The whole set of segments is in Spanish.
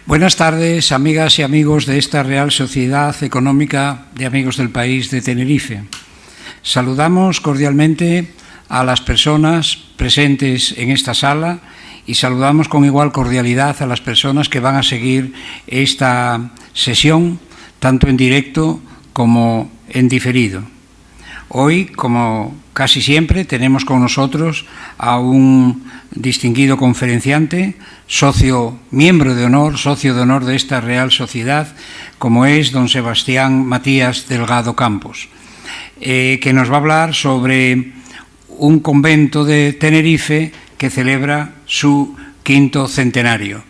Buenas tardes, amigas y amigos de esta Real Sociedad Económica de Amigos del País de Tenerife. Saludamos cordialmente a las personas presentes en esta sala y saludamos con igual cordialidad a las personas que van a seguir esta sesión, tanto en directo como en diferido. Hoy, como casi siempre, tenemos con nosotros a un distinguido conferenciante, miembro de honor, socio de honor de esta Real Sociedad, como es don Sebastián Matías Delgado Campos, que nos va a hablar sobre un convento de Tenerife que celebra su 5º centenario.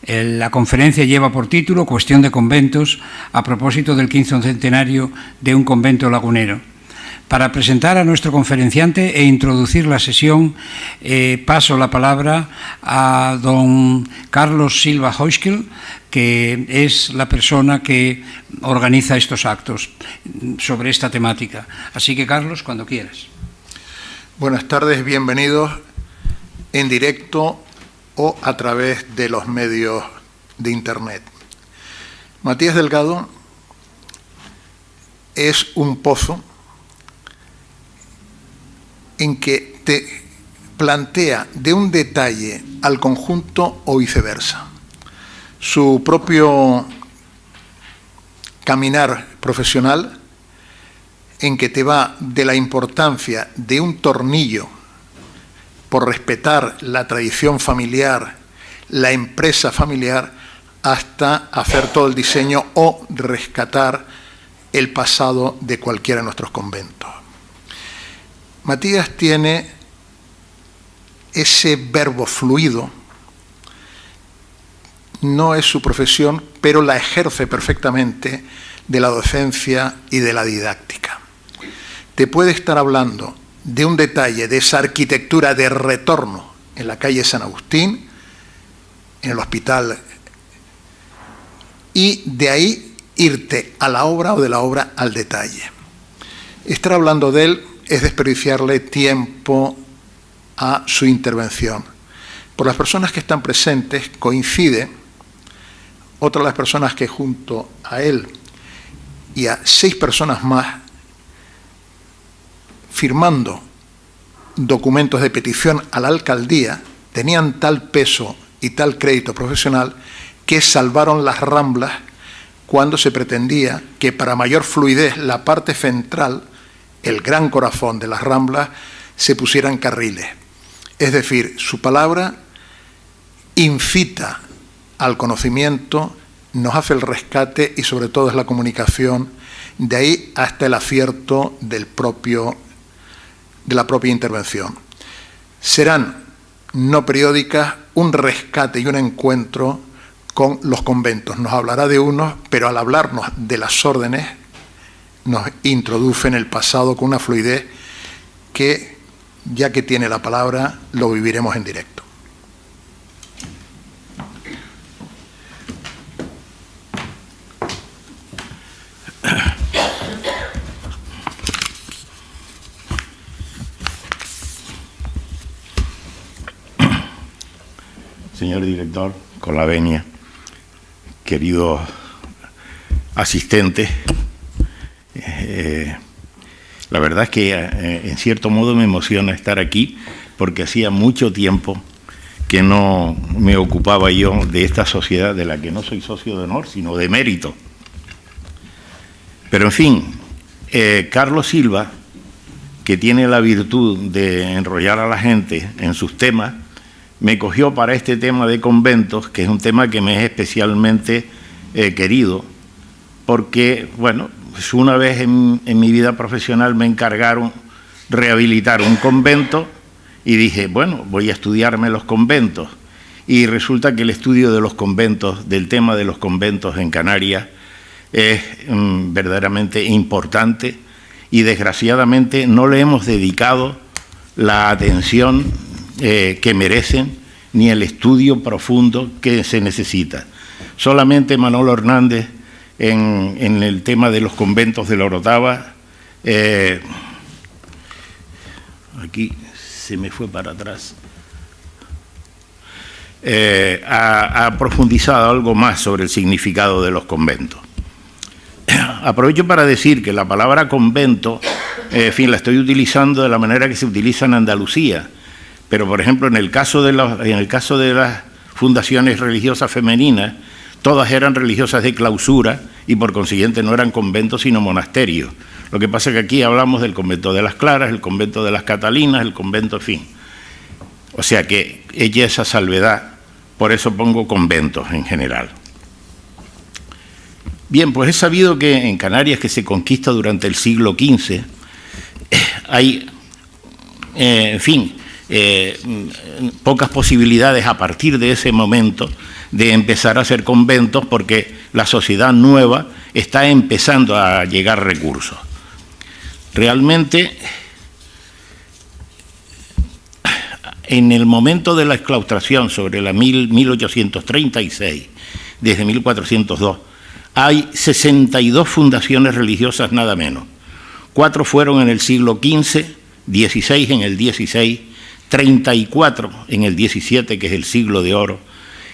La conferencia lleva por título Cuestión de conventos a propósito del 5º centenario de un convento lagunero. Para presentar a nuestro conferenciante e introducir la sesión, paso la palabra a don Carlos Silva Heuschkel, que es la persona que organiza estos actos sobre esta temática. Así que, Carlos, cuando quieras. Buenas tardes, bienvenidos en directo o a través de los medios de Internet. Matías Delgado es un pozo en que te plantea de un detalle al conjunto o viceversa. Su propio caminar profesional, en que te va de la importancia de un tornillo por respetar la tradición familiar, la empresa familiar, hasta hacer todo el diseño o rescatar el pasado de cualquiera de nuestros conventos. Matías tiene ese verbo fluido, no es su profesión, pero la ejerce perfectamente de la docencia y de la didáctica. Te puede estar hablando de un detalle de esa arquitectura de retorno en la calle San Agustín, en el hospital, y de ahí irte a la obra o de la obra al detalle. Estar hablando de él es desperdiciarle tiempo a su intervención. Por las personas que están presentes coincide otra de las personas que junto a él y a 6 personas más firmando documentos de petición a la alcaldía tenían tal peso y tal crédito profesional que salvaron las Ramblas cuando se pretendía que para mayor fluidez la parte central, el gran corazón de las Ramblas, se pusieran carriles. Es decir, su palabra incita al conocimiento, nos hace el rescate y sobre todo es la comunicación, de ahí hasta el acierto de la propia intervención. Serán no periódicas un rescate y un encuentro con los conventos. Nos hablará de unos, pero al hablarnos de las órdenes, nos introduce en el pasado con una fluidez que, ya que tiene la palabra, lo viviremos en directo. Señor director, con la venia, queridos asistentes, la verdad es que en cierto modo me emociona estar aquí porque hacía mucho tiempo que no me ocupaba yo de esta sociedad de la que no soy socio de honor, sino de mérito. Pero en fin, Carlos Silva, que tiene la virtud de enrollar a la gente en sus temas, me cogió para este tema de conventos, que es un tema que me es especialmente querido, porque, bueno, pues una vez en mi vida profesional me encargaron rehabilitar un convento y dije, bueno, voy a estudiarme los conventos. Y resulta que el estudio de los conventos, del tema de los conventos en Canarias, es verdaderamente importante y desgraciadamente no le hemos dedicado la atención que merecen ni el estudio profundo que se necesita. Solamente Manolo Hernández en el tema de los conventos de la Orotava, aquí se me fue para atrás, ha profundizado algo más sobre el significado de los conventos. Aprovecho para decir que la palabra convento, en fin, la estoy utilizando de la manera que se utiliza en Andalucía, pero por ejemplo en el caso de las fundaciones religiosas femeninas, todas eran religiosas de clausura y por consiguiente no eran conventos sino monasterios. Lo que pasa es que aquí hablamos del convento de las Claras, el convento de las Catalinas, el convento, en fin. O sea que ella esa salvedad, por eso pongo conventos en general. Bien, pues es sabido que en Canarias, que se conquista durante el siglo XV, hay, en fin, pocas posibilidades a partir de ese momento de empezar a hacer conventos porque la sociedad nueva está empezando a llegar recursos. Realmente, en el momento de la exclaustración sobre la 1836, desde 1402, hay 62 fundaciones religiosas nada menos. 4 fueron en el siglo XV, 16 en el XVI, 34 en el XVII, que es el siglo de oro,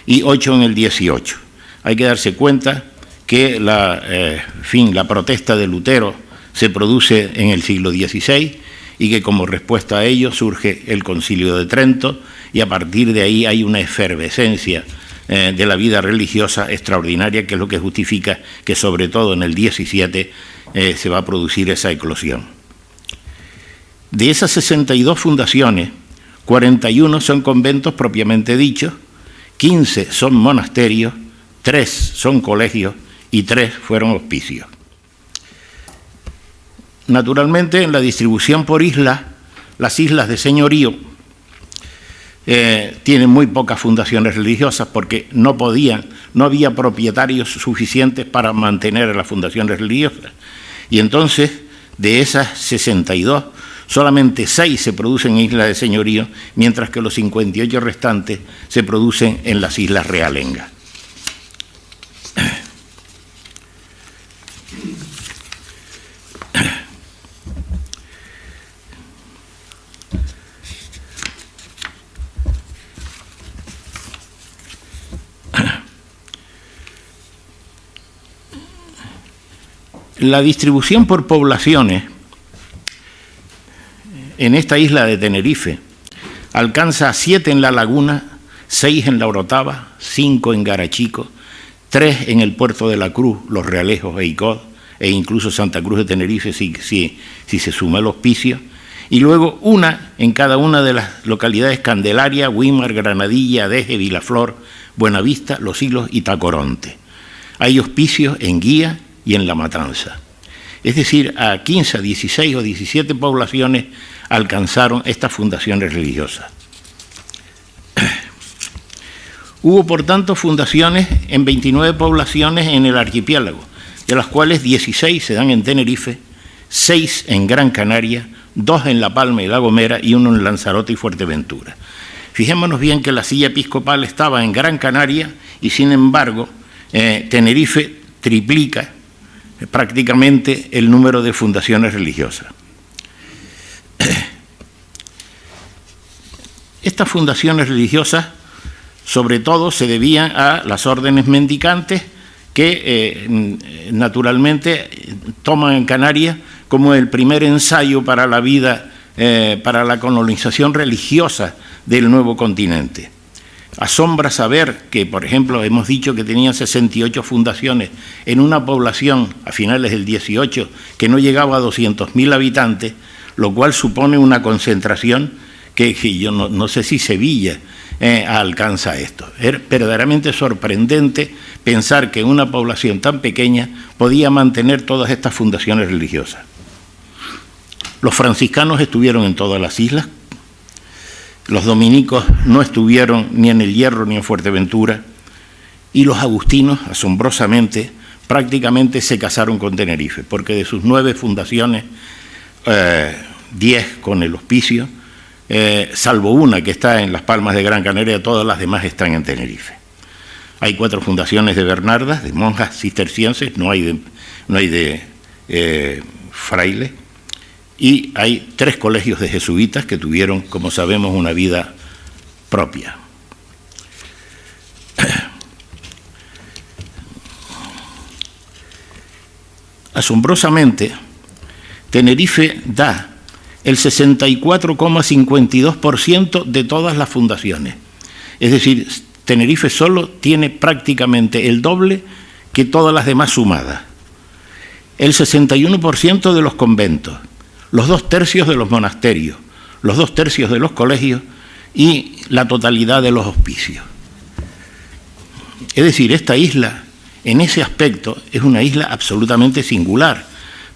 y 8 en el XVIII. Hay que darse cuenta que la protesta de Lutero se produce en el siglo XVI y que como respuesta a ello surge el Concilio de Trento y a partir de ahí hay una efervescencia de la vida religiosa extraordinaria, que es lo que justifica que sobre todo en el XVII se va a producir esa eclosión. De esas 62 fundaciones, 41 son conventos propiamente dichos, 15 son monasterios, 3 son colegios y 3 fueron hospicios. Naturalmente, en la distribución por islas, las islas de señorío tienen muy pocas fundaciones religiosas porque no había propietarios suficientes para mantener las fundaciones religiosas. Y entonces, de esas 62, solamente 6 se producen en islas de señorío, mientras que los 58 restantes se producen en las islas realengas. La distribución por poblaciones en esta isla de Tenerife alcanza a 7 en La Laguna, 6 en La Orotava, 5 en Garachico, 3 en el Puerto de la Cruz, Los Realejos e Icod, e incluso Santa Cruz de Tenerife si se suma el hospicio, y luego 1 en cada una de las localidades: Candelaria, Güímar, Granadilla, Adeje, Vilaflor, Buenavista, Los Hilos y Tacoronte. Hay hospicios en Guía y en La Matanza. Es decir, a 15, 16 o 17 poblaciones alcanzaron estas fundaciones religiosas. Hubo, por tanto, fundaciones en 29 poblaciones en el archipiélago, de las cuales 16 se dan en Tenerife, 6 en Gran Canaria, 2 en La Palma y La Gomera y 1 en Lanzarote y Fuerteventura. Fijémonos bien que la silla episcopal estaba en Gran Canaria y, sin embargo, Tenerife triplica prácticamente el número de fundaciones religiosas. Estas fundaciones religiosas, sobre todo, se debían a las órdenes mendicantes que, naturalmente, toman en Canarias como el primer ensayo para la vida, para la colonización religiosa del nuevo continente. Asombra saber que, por ejemplo, hemos dicho que tenían 68 fundaciones en una población a finales del 18 que no llegaba a 200.000 habitantes, lo cual supone una concentración que yo no sé si Sevilla alcanza esto. Es verdaderamente sorprendente pensar que una población tan pequeña podía mantener todas estas fundaciones religiosas. Los franciscanos estuvieron en todas las islas. Los dominicos no estuvieron ni en El Hierro ni en Fuerteventura, y los agustinos, asombrosamente, prácticamente se casaron con Tenerife, porque de sus 9 fundaciones, 10 con el hospicio, salvo una que está en Las Palmas de Gran Canaria, todas las demás están en Tenerife. Hay 4 fundaciones de bernardas, de monjas cistercienses, no hay de frailes, y hay 3 colegios de jesuitas que tuvieron, como sabemos, una vida propia. asombrosamente, Tenerife da el 64,52% de todas las fundaciones. Es decir, Tenerife solo tiene prácticamente el doble que todas las demás sumadas. El 61% de los conventos, los 2/3 de los monasterios, los 2/3 de los colegios y la totalidad de los hospicios. Es decir, esta isla, en ese aspecto, es una isla absolutamente singular,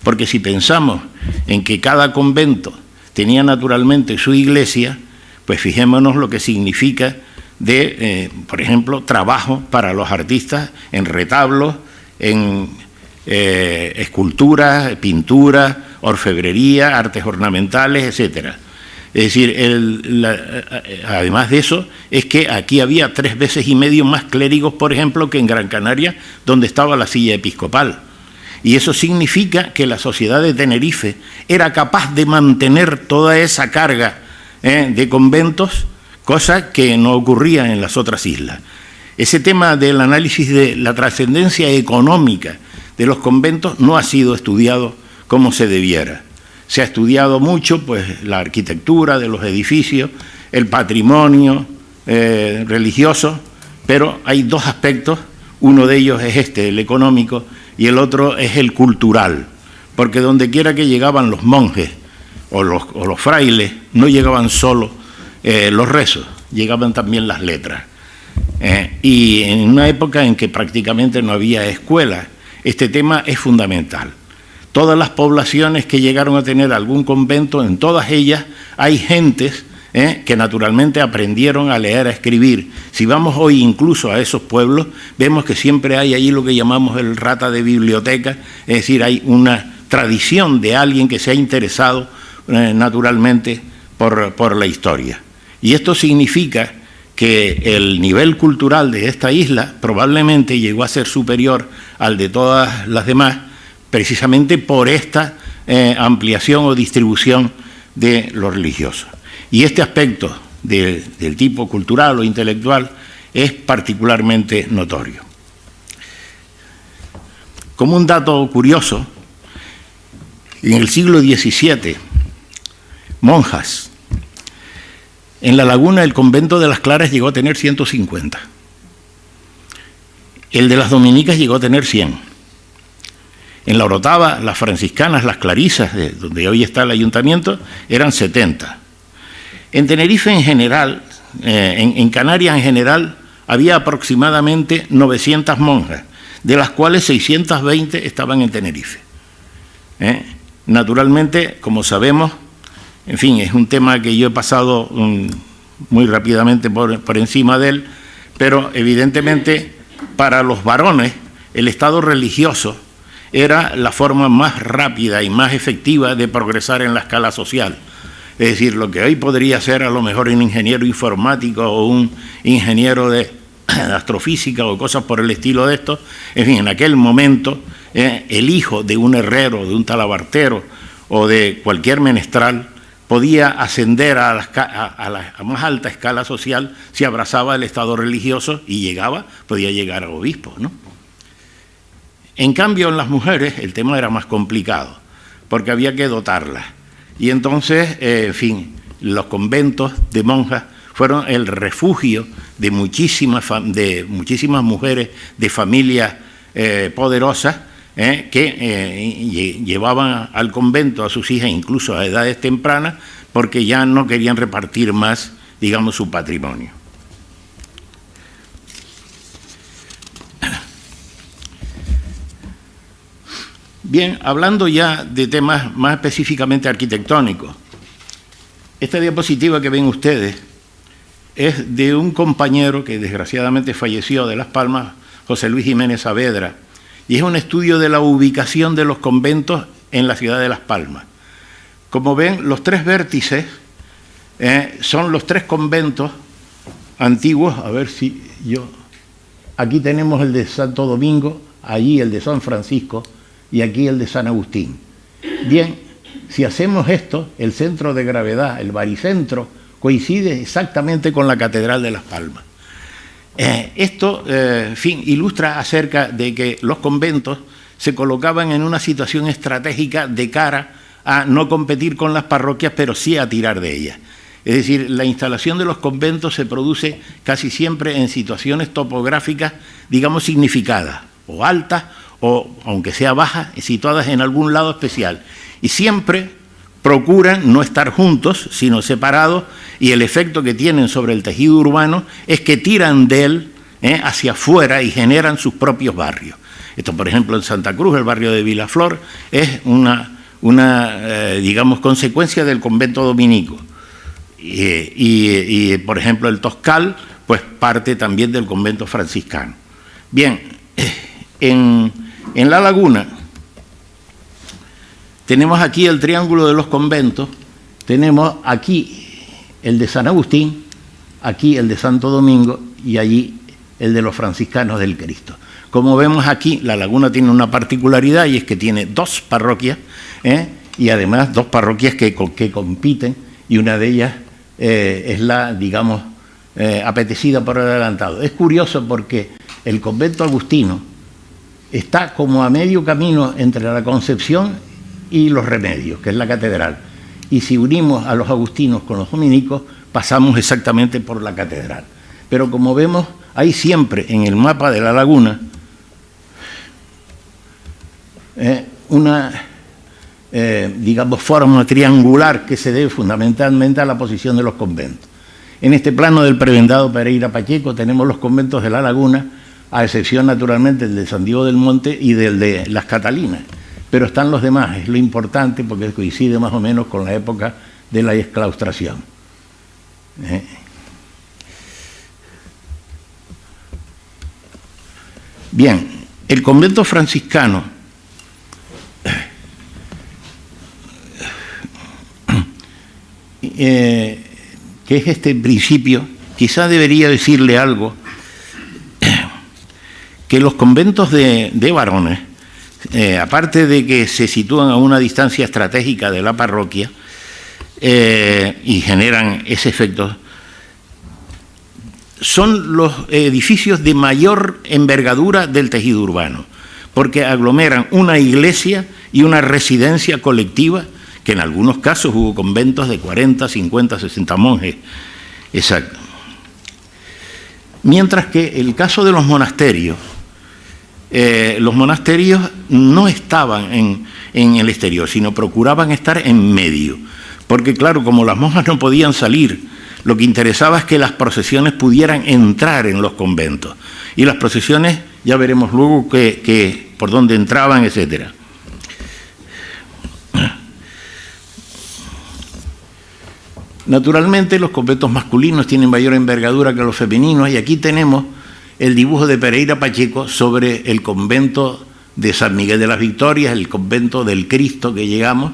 porque si pensamos en que cada convento tenía naturalmente su iglesia, pues fijémonos lo que significa de, por ejemplo, trabajo para los artistas en retablos, en esculturas, pinturas, orfebrería, artes ornamentales, etcétera. Es decir, además de eso, es que aquí había 3,5 veces más clérigos, por ejemplo, que en Gran Canaria, donde estaba la silla episcopal. Y eso significa que la sociedad de Tenerife era capaz de mantener toda esa carga de conventos, cosa que no ocurría en las otras islas. Ese tema del análisis de la trascendencia económica de los conventos no ha sido estudiado como se debiera. Se ha estudiado mucho pues, la arquitectura de los edificios, el patrimonio religioso, pero hay dos aspectos, uno de ellos es el económico, y el otro es el cultural, porque donde quiera que llegaban los monjes o los frailes, no llegaban solo los rezos, llegaban también las letras. Y en una época en que prácticamente no había escuelas, este tema es fundamental. Todas las poblaciones que llegaron a tener algún convento, en todas ellas hay gentes que naturalmente aprendieron a leer, a escribir. Si vamos hoy incluso a esos pueblos, vemos que siempre hay allí lo que llamamos el rata de biblioteca, es decir, hay una tradición de alguien que se ha interesado naturalmente por la historia. Y esto significa que el nivel cultural de esta isla probablemente llegó a ser superior al de todas las demás, precisamente por esta ampliación o distribución de lo religioso. Y este aspecto del tipo cultural o intelectual es particularmente notorio. Como un dato curioso, en el siglo XVII, monjas, en La Laguna el convento de las Claras llegó a tener 150. El de las Dominicas llegó a tener 100. En La Orotava, las franciscanas, las clarisas, donde hoy está el ayuntamiento, eran 70. En Tenerife en general, en Canarias en general, había aproximadamente 900 monjas, de las cuales 620 estaban en Tenerife. Naturalmente, como sabemos, en fin, es un tema que yo he pasado muy rápidamente por encima de él, pero evidentemente para los varones el estado religioso era la forma más rápida y más efectiva de progresar en la escala social. Es decir, lo que hoy podría ser a lo mejor un ingeniero informático o un ingeniero de astrofísica o cosas por el estilo de esto, en fin, en aquel momento el hijo de un herrero, de un talabartero o de cualquier menestral podía ascender a la más alta escala social si abrazaba el estado religioso y podía llegar a obispo, ¿no? En cambio, en las mujeres el tema era más complicado, porque había que dotarlas. Y entonces, en fin, los conventos de monjas fueron el refugio de muchísimas mujeres de familias poderosas que llevaban al convento a sus hijas incluso a edades tempranas porque ya no querían repartir más, digamos, su patrimonio. Bien, hablando ya de temas más específicamente arquitectónicos, esta diapositiva que ven ustedes es de un compañero que desgraciadamente falleció de Las Palmas, José Luis Jiménez Saavedra, y es un estudio de la ubicación de los conventos en la ciudad de Las Palmas. Como ven, los tres vértices son los tres conventos antiguos. A ver si yo... Aquí tenemos el de Santo Domingo, allí el de San Francisco y aquí el de San Agustín. Bien, si hacemos esto, el centro de gravedad, el baricentro, coincide exactamente con la Catedral de Las Palmas. Esto, en fin, ilustra acerca de que los conventos se colocaban en una situación estratégica de cara a no competir con las parroquias, pero sí a tirar de ellas. Es decir, la instalación de los conventos se produce casi siempre en situaciones topográficas, digamos, significadas, o altas, o, aunque sea bajas, situadas en algún lado especial. Y siempre procuran no estar juntos, sino separados, y el efecto que tienen sobre el tejido urbano es que tiran de él hacia afuera y generan sus propios barrios. Esto, por ejemplo, en Santa Cruz, el barrio de Vilaflor, es una digamos, consecuencia del convento dominico. Y, por ejemplo, el Toscal, pues parte también del convento franciscano. Bien, en La Laguna tenemos aquí el triángulo de los conventos, tenemos aquí el de San Agustín, aquí el de Santo Domingo y allí el de los franciscanos del Cristo. Como vemos aquí, La Laguna tiene una particularidad y es que tiene dos parroquias, y además dos parroquias que compiten, y una de ellas es la, digamos, apetecida por adelantado. Es curioso porque el convento agustino está como a medio camino entre la Concepción y los Remedios, que es la catedral. Y si unimos a los agustinos con los dominicos, pasamos exactamente por la catedral. Pero como vemos, hay siempre en el mapa de La Laguna una, digamos, forma triangular que se debe fundamentalmente a la posición de los conventos. En este plano del prebendado Pereira Pacheco tenemos los conventos de La Laguna, a excepción naturalmente del de San Diego del Monte y del de las Catalinas, pero están los demás, es lo importante porque coincide más o menos con la época de la exclaustración. Bien, el convento franciscano que es este principio, quizá debería decirle algo, que los conventos de varones, aparte de que se sitúan a una distancia estratégica de la parroquia y generan ese efecto, son los edificios de mayor envergadura del tejido urbano, porque aglomeran una iglesia y una residencia colectiva, que en algunos casos hubo conventos de 40, 50, 60 monjes. Exacto. Mientras que el caso de los monasterios no estaban en el exterior, sino procuraban estar en medio, porque claro, como las monjas no podían salir, lo que interesaba es que las procesiones pudieran entrar en los conventos, y las procesiones, ya veremos luego que por dónde entraban, etcétera. Naturalmente, los conventos masculinos tienen mayor envergadura que los femeninos, y aquí tenemos el dibujo de Pereira Pacheco sobre el convento de San Miguel de las Victorias, el convento del Cristo que llegamos,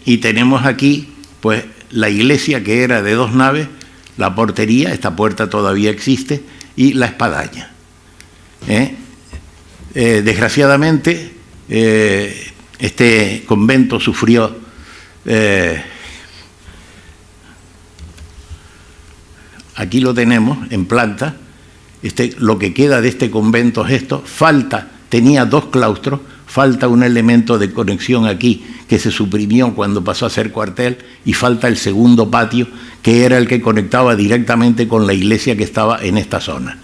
y tenemos aquí pues la iglesia, que era de 2 naves, la portería, esta puerta todavía existe, y la espadaña. Desgraciadamente, este convento sufrió aquí lo tenemos en planta. Lo que queda de este convento es esto. Tenía 2 claustros, falta un elemento de conexión aquí que se suprimió cuando pasó a ser cuartel, y falta el segundo patio, que era el que conectaba directamente con la iglesia que estaba en esta zona.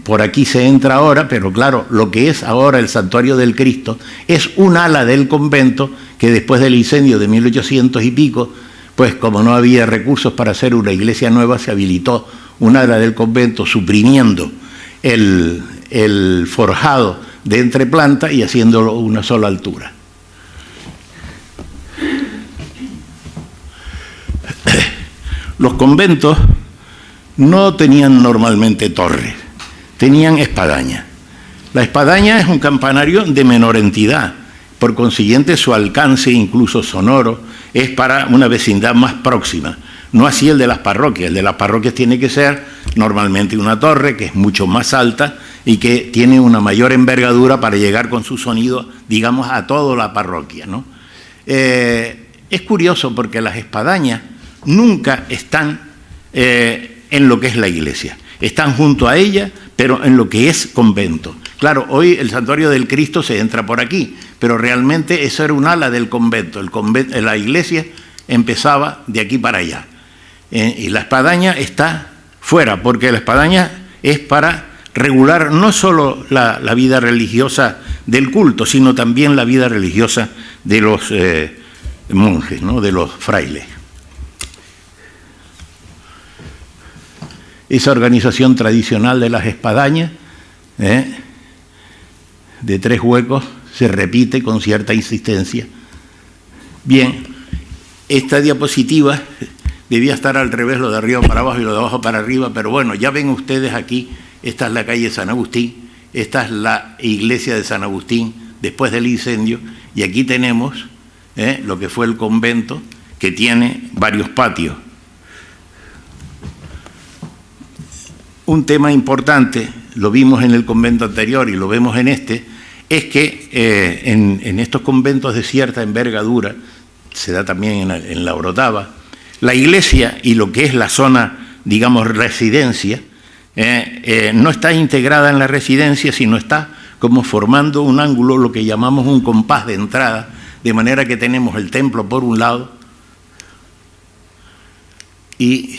Por aquí se entra ahora, pero claro, lo que es ahora el Santuario del Cristo es un ala del convento que después del incendio de 1800 y pico, pues como no había recursos para hacer una iglesia nueva, se habilitó un ala del convento suprimiendo el forjado de entreplanta y haciéndolo una sola altura. Los conventos no tenían normalmente torres, tenían espadañas. La espadaña es un campanario de menor entidad, por consiguiente su alcance, incluso sonoro, es para una vecindad más próxima. No así el de las parroquias. El de las parroquias tiene que ser normalmente una torre que es mucho más alta y que tiene una mayor envergadura para llegar con su sonido, digamos, a toda la parroquia, ¿no? Es curioso porque las espadañas nunca están en lo que es la iglesia. Están junto a ella, pero en lo que es convento, Claro, hoy el Santuario del Cristo se entra por aquí, pero realmente eso era un ala del convento. La iglesia empezaba de aquí para allá. Y la espadaña está fuera, porque la espadaña es para regular no solo la vida religiosa del culto, sino también la vida religiosa de los monjes, ¿no?, de los frailes. Esa organización tradicional de las espadañas, de 3 huecos, se repite con cierta insistencia. Bien, esta diapositiva debía estar al revés, lo de arriba para abajo y lo de abajo para arriba, pero bueno, ya ven ustedes aquí, esta es la calle San Agustín, esta es la iglesia de San Agustín después del incendio, y aquí tenemos lo que fue el convento, que tiene varios patios. Un tema importante, lo vimos en el convento anterior y lo vemos en este, es que en estos conventos de cierta envergadura, se da también en la Orotava, la iglesia y lo que es la zona, digamos, residencia, no está integrada en la residencia, sino está como formando un ángulo, lo que llamamos un compás de entrada, de manera que tenemos el templo por un lado y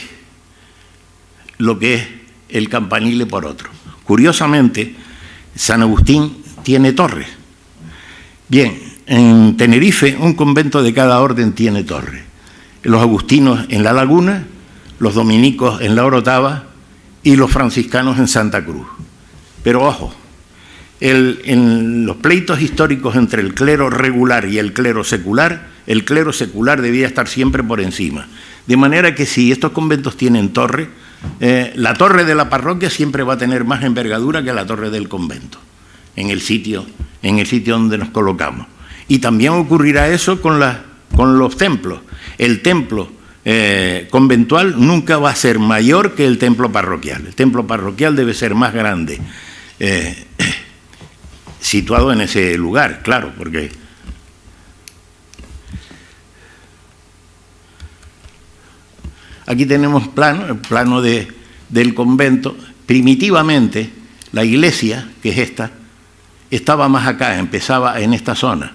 lo que es el campanile por otro. Curiosamente, San Agustín tiene torres. Bien, en Tenerife un convento de cada orden tiene torres. Los agustinos en La Laguna, los dominicos en La Orotava y los franciscanos en Santa Cruz. Pero ojo, en los pleitos históricos entre el clero regular y el clero secular debía estar siempre por encima. De manera que si estos conventos tienen torre, la torre de la parroquia siempre va a tener más envergadura que la torre del convento, en el sitio donde nos colocamos. Y también ocurrirá eso con los templos. El templo conventual nunca va a ser mayor que el templo parroquial. El templo parroquial debe ser más grande, situado en ese lugar, claro, porque aquí tenemos el plano del convento. Primitivamente, la iglesia, que es esta, estaba más acá, empezaba en esta zona,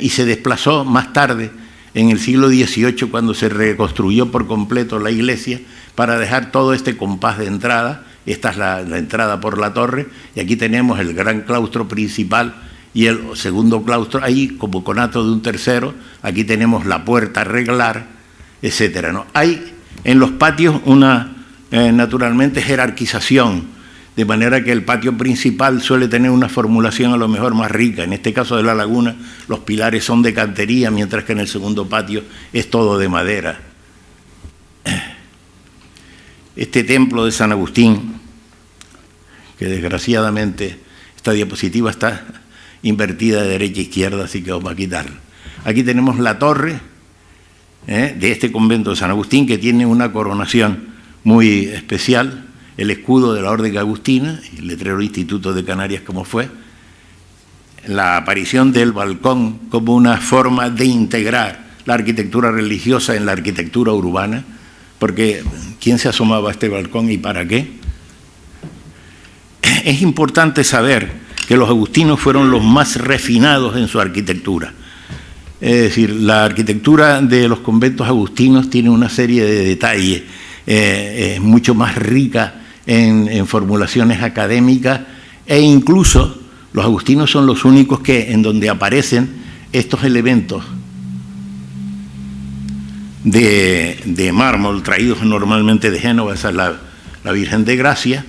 y se desplazó más tarde, en el siglo XVIII, cuando se reconstruyó por completo la iglesia, para dejar todo este compás de entrada. Esta es la entrada por la torre, y aquí tenemos el gran claustro principal y el segundo claustro, ahí como conato de un tercero. Aquí tenemos la puerta reglar, etcétera, ¿no? Hay en los patios una, naturalmente, jerarquización, de manera que el patio principal suele tener una formulación a lo mejor más rica. En este caso de La Laguna, los pilares son de cantería, mientras que en el segundo patio es todo de madera. Este templo de San Agustín, que desgraciadamente esta diapositiva está invertida de derecha a izquierda, así que vamos a quitarla. Aquí tenemos la torre de este convento de San Agustín, que tiene una coronación muy especial, el escudo de la Orden Agustina, el letrero Instituto de Canarias como fue, la aparición del balcón como una forma de integrar la arquitectura religiosa en la arquitectura urbana, porque ¿quién se asomaba a este balcón y para qué? Es importante saber que los agustinos fueron los más refinados en su arquitectura. Es decir, la arquitectura de los conventos agustinos tiene una serie de detalles, es mucho más rica en formulaciones académicas, e incluso los agustinos son los únicos en donde aparecen estos elementos de mármol traídos normalmente de Génova. Esa es la Virgen de Gracia.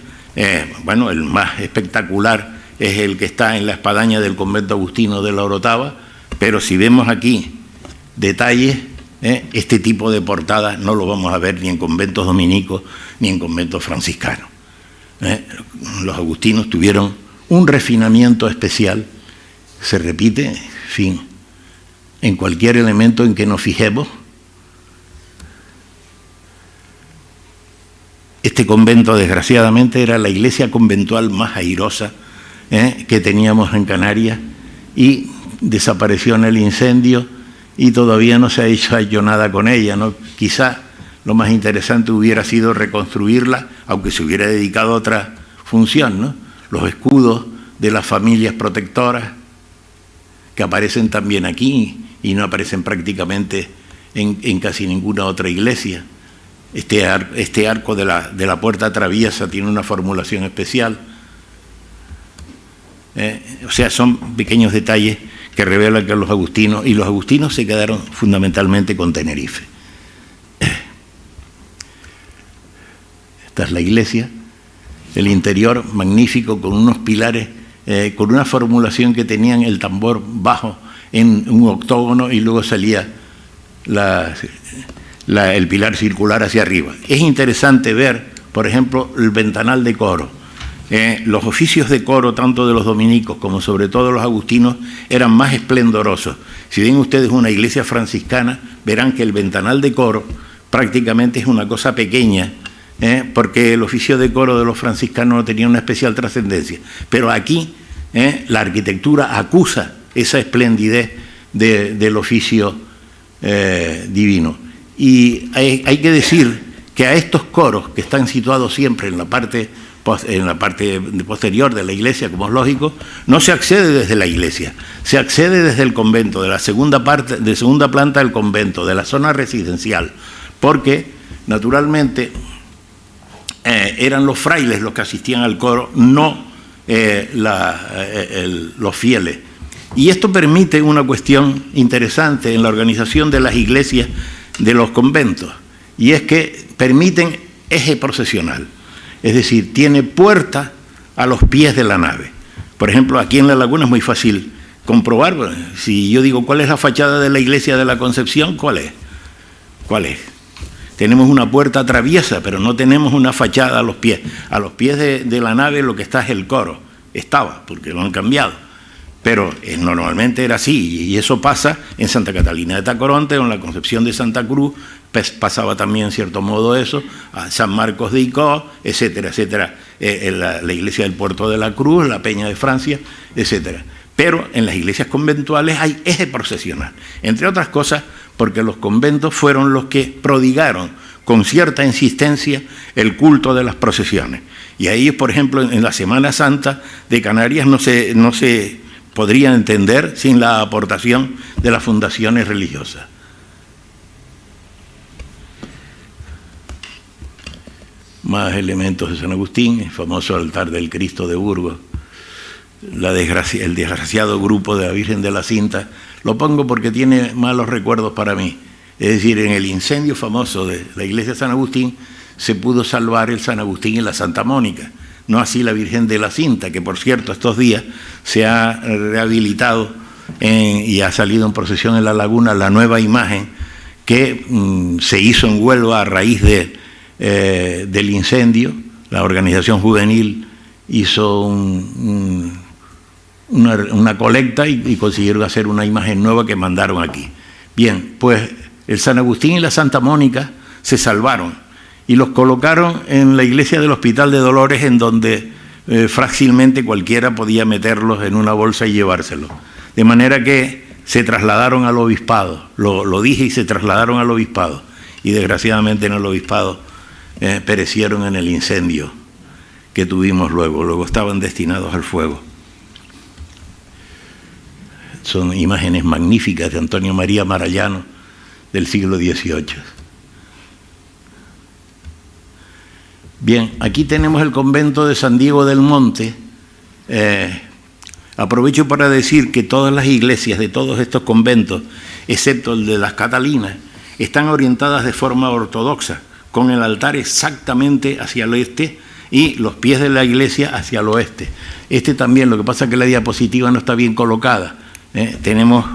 Bueno, el más espectacular es el que está en la espadaña del convento agustino de La Orotava, pero si vemos aquí detalles, este tipo de portadas no lo vamos a ver ni en conventos dominicos ni en conventos franciscanos. Los agustinos tuvieron un refinamiento especial, se repite, en fin, en cualquier elemento en que nos fijemos. Este convento, desgraciadamente, era la iglesia conventual más airosa que teníamos en Canarias, y desapareció en el incendio y todavía no se ha hecho nada con ella, ¿no? Quizá lo más interesante hubiera sido reconstruirla, aunque se hubiera dedicado a otra función, ¿no? Los escudos de las familias protectoras, que aparecen también aquí y no aparecen prácticamente en casi ninguna otra iglesia. Este arco de la puerta traviesa tiene una formulación especial. O sea, son pequeños detalles que revelan que los agustinos se quedaron fundamentalmente con Tenerife. Esta es la iglesia, el interior magnífico con unos pilares, con una formulación que tenían el tambor bajo en un octógono y luego salía el pilar circular hacia arriba. Es interesante ver, por ejemplo, el ventanal de coro. Los oficios de coro, tanto de los dominicos como sobre todo los agustinos, eran más esplendorosos. Si ven ustedes una iglesia franciscana, verán que el ventanal de coro prácticamente es una cosa pequeña, porque el oficio de coro de los franciscanos no tenía una especial trascendencia. Pero aquí la arquitectura acusa esa esplendidez del oficio divino. Y hay que decir que a estos coros, que están situados siempre en la parte posterior de la iglesia, como es lógico, no se accede desde la iglesia, se accede desde el convento, de la segunda planta del convento, de la zona residencial, porque naturalmente eran los frailes los que asistían al coro, no los fieles. Y esto permite una cuestión interesante en la organización de las iglesias de los conventos, y es que permiten eje procesional. Es decir, tiene puerta a los pies de la nave. Por ejemplo, aquí en La Laguna es muy fácil comprobar. Si yo digo, ¿cuál es la fachada de la iglesia de la Concepción? ¿Cuál es? ¿Cuál es? Tenemos una puerta traviesa, pero no tenemos una fachada a los pies. A los pies de la nave lo que está es el coro. Estaba, porque lo han cambiado. Pero normalmente era así, y eso pasa en Santa Catalina de Tacoronte o en la Concepción de Santa Cruz. Pasaba también en cierto modo eso, a San Marcos de Icó, etcétera, etcétera, la iglesia del Puerto de la Cruz, la Peña de Francia, etcétera. Pero en las iglesias conventuales hay eje procesional, entre otras cosas porque los conventos fueron los que prodigaron con cierta insistencia el culto de las procesiones. Y ahí, por ejemplo, en la Semana Santa de Canarias no se podría entender sin la aportación de las fundaciones religiosas. Más elementos de San Agustín, el famoso altar del Cristo de Burgos, el desgraciado grupo de la Virgen de la Cinta. Lo pongo porque tiene malos recuerdos para mí. Es decir, en el incendio famoso de la iglesia de San Agustín se pudo salvar el San Agustín y la Santa Mónica, no así la Virgen de la Cinta, que por cierto estos días se ha rehabilitado y ha salido en procesión en La Laguna la nueva imagen que se hizo en Huelva a raíz del incendio. La organización juvenil hizo una colecta y consiguieron hacer una imagen nueva que mandaron aquí. Bien, pues el San Agustín y la Santa Mónica se salvaron y los colocaron en la iglesia del Hospital de Dolores, en donde fácilmente cualquiera podía meterlos en una bolsa y llevárselos. De manera que se trasladaron al obispado, lo dije, y se trasladaron al obispado, y desgraciadamente en el obispado perecieron en el incendio que tuvimos luego estaban destinados al fuego. Son imágenes magníficas de Antonio María Marallano del siglo XVIII. Bien, aquí tenemos el convento de San Diego del Monte. Aprovecho para decir que todas las iglesias de todos estos conventos, excepto el de las Catalinas, están orientadas de forma ortodoxa, con el altar exactamente hacia el oeste y los pies de la iglesia hacia el oeste. Este también, lo que pasa es que la diapositiva no está bien colocada. Tenemos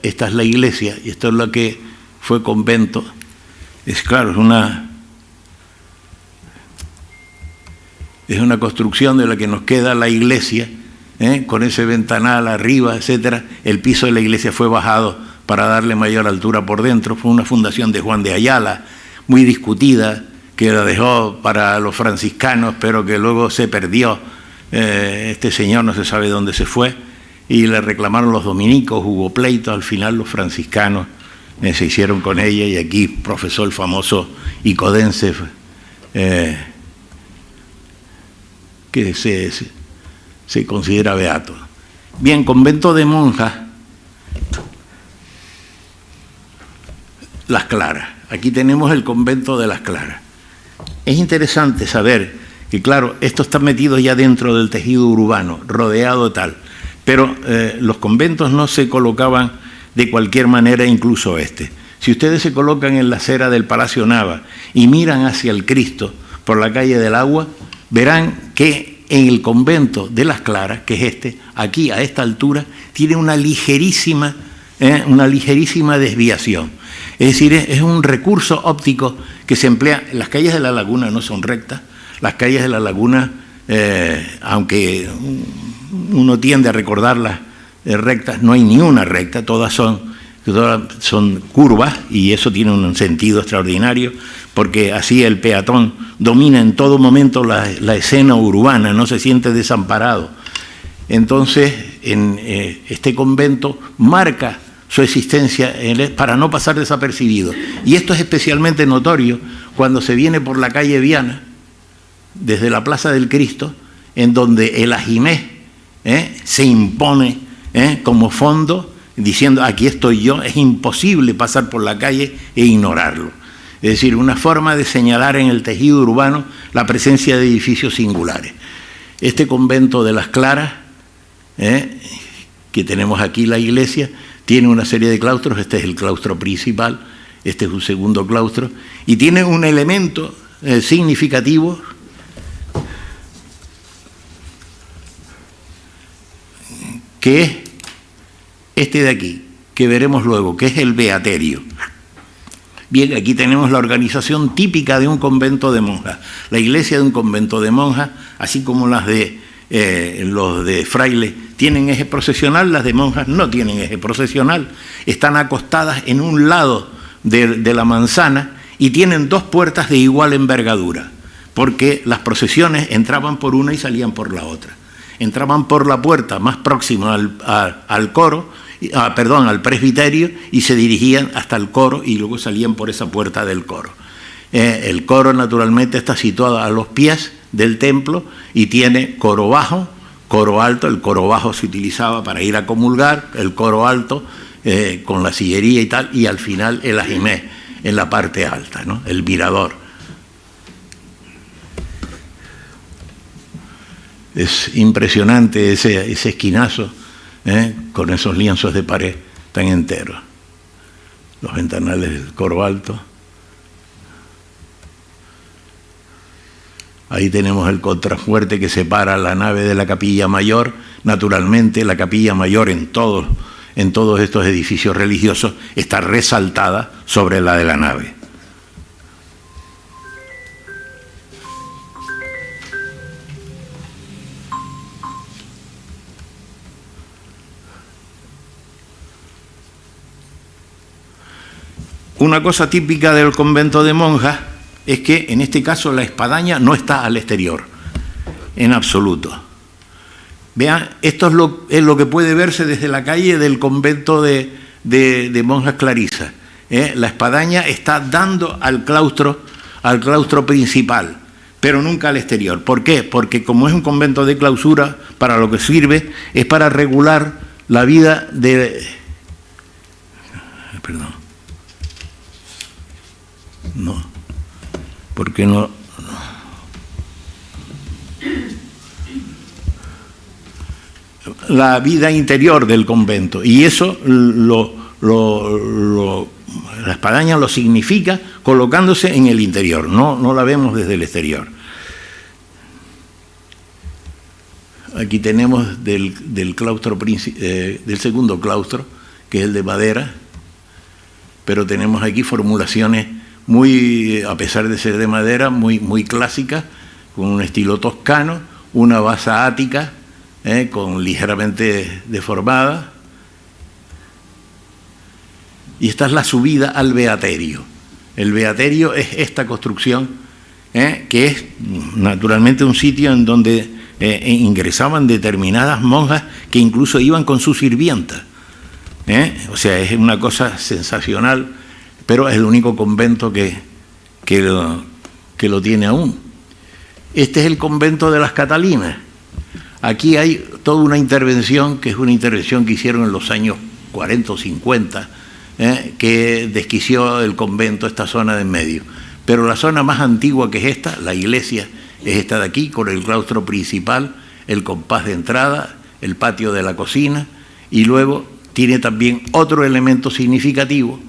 esta es la iglesia y esto es lo que fue convento. Es claro, es una construcción de la que nos queda la iglesia, con ese ventanal arriba, etcétera. El piso de la iglesia fue bajado para darle mayor altura por dentro. Fue una fundación de Juan de Ayala, muy discutida, que la dejó para los franciscanos, pero que luego se perdió. Este señor no se sabe dónde se fue, y le reclamaron los dominicos, hubo pleito, al final los franciscanos se hicieron con ella, y aquí profesó el famoso Icodense, que se considera beato. Bien, convento de monjas, Las Claras. Aquí tenemos el convento de Las Claras. Es interesante saber que, claro, esto está metido ya dentro del tejido urbano, rodeado tal, pero los conventos no se colocaban de cualquier manera, incluso este. Si ustedes se colocan en la acera del Palacio Nava y miran hacia el Cristo por la calle del Agua, verán que en el convento de Las Claras, que es este, aquí a esta altura, tiene una ligerísima desviación. Es decir, es un recurso óptico que se emplea. Las calles de la laguna no son rectas. Las calles de la laguna, aunque uno tiende a recordarlas rectas, no hay ni una recta, todas son curvas, y eso tiene un sentido extraordinario, porque así el peatón domina en todo momento la escena urbana, no se siente desamparado. Entonces, este convento marca su existencia para no pasar desapercibido. Y esto es especialmente notorio cuando se viene por la calle Viana, desde la Plaza del Cristo, en donde el Ajimez se impone como fondo, diciendo: aquí estoy yo. Es imposible pasar por la calle e ignorarlo. Es decir, una forma de señalar en el tejido urbano la presencia de edificios singulares. Este convento de Las Claras, que tenemos aquí la iglesia, tiene una serie de claustros. Este es el claustro principal, este es un segundo claustro, y tiene un elemento significativo, que es este de aquí, que veremos luego, que es el beaterio. Bien, aquí tenemos la organización típica de un convento de monjas. La iglesia de un convento de monjas, así como las de los de frailes, tienen eje procesional, las de monjas no tienen eje procesional. Están acostadas en un lado de la manzana y tienen dos puertas de igual envergadura, porque las procesiones entraban por una y salían por la otra. Entraban por la puerta más próxima al coro, al presbiterio, y se dirigían hasta el coro y luego salían por esa puerta del coro. El coro naturalmente está situado a los pies del templo y tiene coro bajo, coro alto. El coro bajo se utilizaba para ir a comulgar, el coro alto con la sillería y tal, y al final el ajimé en la parte alta, ¿no? El mirador. Es impresionante ese esquinazo, con esos lienzos de pared tan enteros. Los ventanales del coro alto. Ahí tenemos el contrafuerte que separa la nave de la capilla mayor. Naturalmente, la capilla mayor en todos estos edificios religiosos está resaltada sobre la de la nave. Una cosa típica del convento de monjas es que en este caso la espadaña no está al exterior, en absoluto. Vean, esto es lo que puede verse desde la calle del convento de monjas clarisas. La espadaña está dando al claustro principal, pero nunca al exterior. ¿Por qué? Porque como es un convento de clausura, para lo que sirve es para regular la vida de... Perdón. No, porque no. La vida interior del convento, y eso la espadaña lo significa colocándose en el interior, no la vemos desde el exterior. Aquí tenemos del claustro del segundo claustro, que es el de madera, pero tenemos aquí formulaciones muy, a pesar de ser de madera, muy clásica, con un estilo toscano, una base ática, ligeramente deformada. Y esta es la subida al beaterio. El beaterio es esta construcción, que es naturalmente un sitio en donde ingresaban determinadas monjas que incluso iban con sus sirvientas. O sea, es una cosa sensacional, pero es el único convento que lo tiene aún. Este es el convento de las Catalinas. Aquí hay toda una intervención, que es una intervención que hicieron en los años 40 o 50, que desquició el convento, esta zona de en medio. Pero la zona más antigua que es esta, la iglesia, es esta de aquí, con el claustro principal, el compás de entrada, el patio de la cocina, y luego tiene también otro elemento significativo.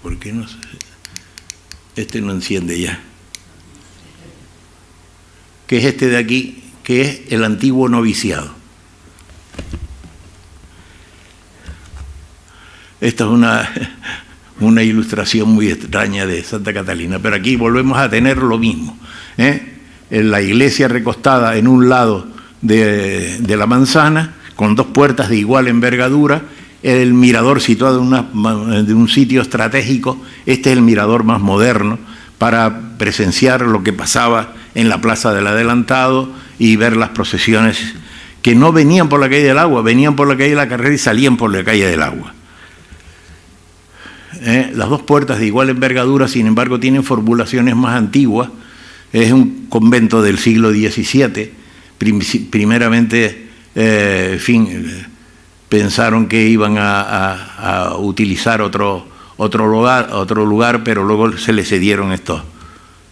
¿Por qué no? Este no enciende ya. Que es este de aquí, que es el antiguo noviciado. Esta es una ilustración muy extraña de Santa Catalina, pero aquí volvemos a tener lo mismo. En la iglesia recostada en un lado de la manzana, con dos puertas de igual envergadura, el mirador situado en un sitio estratégico. Este es el mirador más moderno para presenciar lo que pasaba en la Plaza del Adelantado y ver las procesiones que no venían por la calle del Agua, venían por la calle de la Carrera y salían por la calle del Agua. Las dos puertas de igual envergadura, sin embargo, tienen formulaciones más antiguas. Es un convento del siglo XVII. Primeramente, pensaron que iban a utilizar otro lugar, pero luego se les cedieron estos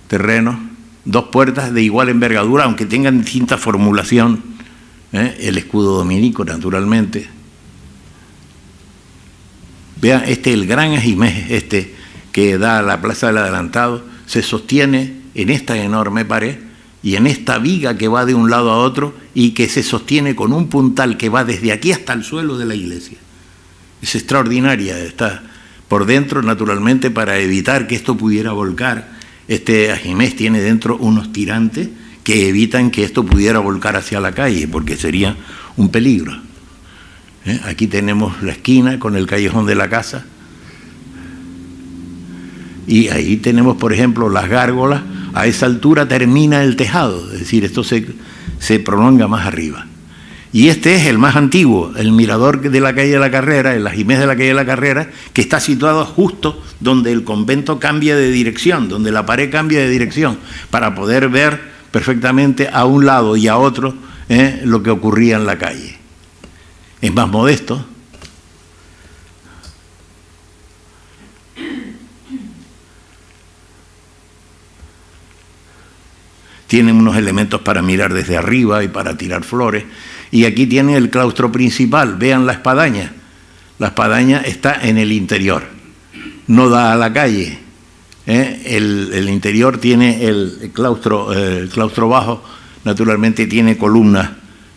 terrenos. Dos puertas de igual envergadura, aunque tengan distinta formulación. El escudo dominico, naturalmente. Vean, el gran ajimez que da a la Plaza del Adelantado, se sostiene en esta enorme pared y en esta viga que va de un lado a otro y que se sostiene con un puntal que va desde aquí hasta el suelo de la iglesia. Es extraordinaria, está por dentro, naturalmente, para evitar que esto pudiera volcar. Este ajimez tiene dentro unos tirantes que evitan que esto pudiera volcar hacia la calle, porque sería un peligro. Aquí tenemos la esquina con el callejón de la casa. Y ahí tenemos, por ejemplo, las gárgolas. A esa altura termina el tejado, es decir, esto se prolonga más arriba. Y este es el más antiguo, el mirador de la calle de la Carrera, el ajimez de la calle de la Carrera, que está situado justo donde el convento cambia de dirección, donde la pared cambia de dirección, para poder ver perfectamente a un lado y a otro lo que ocurría en la calle. Es más modesto. Tienen unos elementos para mirar desde arriba y para tirar flores. Y aquí tienen el claustro principal. Vean la espadaña. La espadaña está en el interior, no da a la calle. El interior tiene el claustro bajo, naturalmente tiene columnas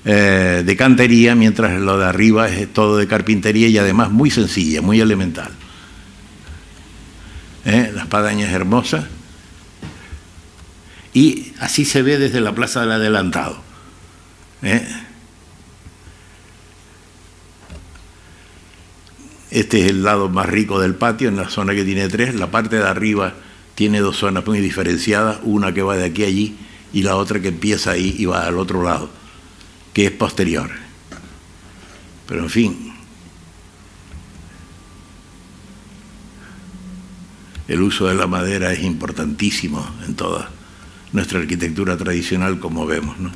de cantería, mientras lo de arriba es todo de carpintería y además muy sencilla, muy elemental. La espadaña es hermosa y así se ve desde la Plaza del Adelantado. Este es el lado más rico del patio, en la zona que tiene tres. La parte de arriba tiene dos zonas muy diferenciadas, una que va de aquí a allí y la otra que empieza ahí y va al otro lado, que es posterior. Pero en fin, el uso de la madera es importantísimo en toda nuestra arquitectura tradicional, como vemos, ¿no?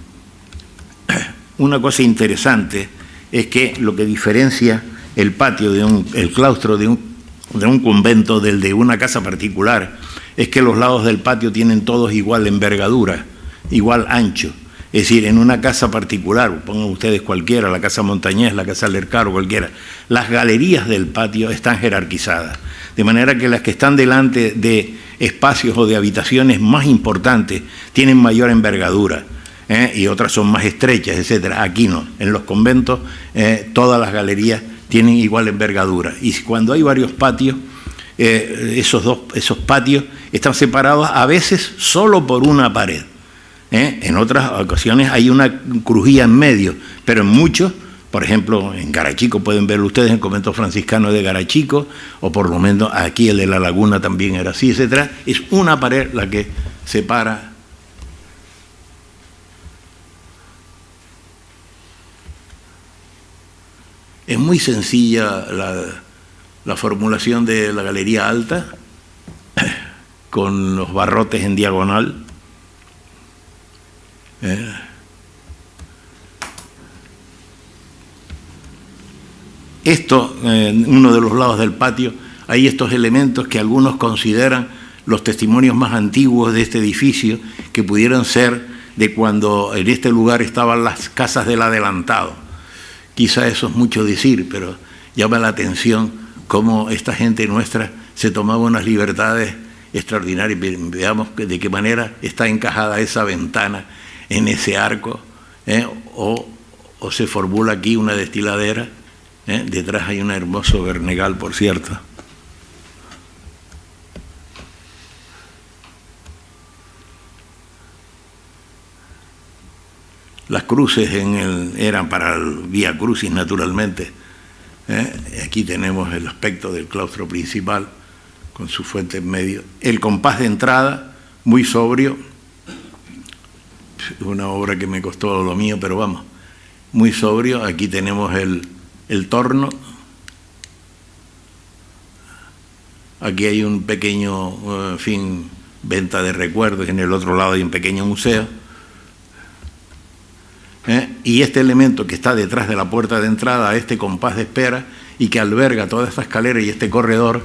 Una cosa interesante es que lo que diferencia el patio el claustro de un convento del de una casa particular es que los lados del patio tienen todos igual envergadura, igual ancho. Es decir, en una casa particular, pongan ustedes cualquiera, la casa Montañés, la casa Lercaro, cualquiera, las galerías del patio están jerarquizadas, de manera que las que están delante de espacios o de habitaciones más importantes tienen mayor envergadura, y otras son más estrechas, etcétera. Aquí no, en los conventos todas las galerías tienen igual envergadura, y cuando hay varios patios, esos patios están separados a veces solo por una pared. En otras ocasiones hay una crujía en medio, pero en muchos, por ejemplo, en Garachico, pueden verlo ustedes, en el convento franciscano de Garachico, o por lo menos aquí el de La Laguna también era así, etcétera. Es una pared la que separa. Es muy sencilla la formulación de la galería alta, con los barrotes en diagonal. Esto, en uno de los lados del patio, hay estos elementos que algunos consideran los testimonios más antiguos de este edificio, que pudieran ser de cuando en este lugar estaban las casas del adelantado. Quizá eso es mucho decir, pero llama la atención cómo esta gente nuestra se tomaba unas libertades extraordinarias. Veamos de qué manera está encajada esa ventana en ese arco, o se formula aquí una destiladera. Detrás hay un hermoso vernegal, por cierto. Las cruces eran para el Vía Crucis, naturalmente. Aquí tenemos el aspecto del claustro principal, con su fuente en medio. El compás de entrada, muy sobrio. Una obra que me costó lo mío, pero vamos, muy sobrio. Aquí tenemos el torno. Aquí hay un pequeño, en fin, venta de recuerdos. En el otro lado hay un pequeño museo. Y este elemento que está detrás de la puerta de entrada a este compás de espera y que alberga toda esta escalera y este corredor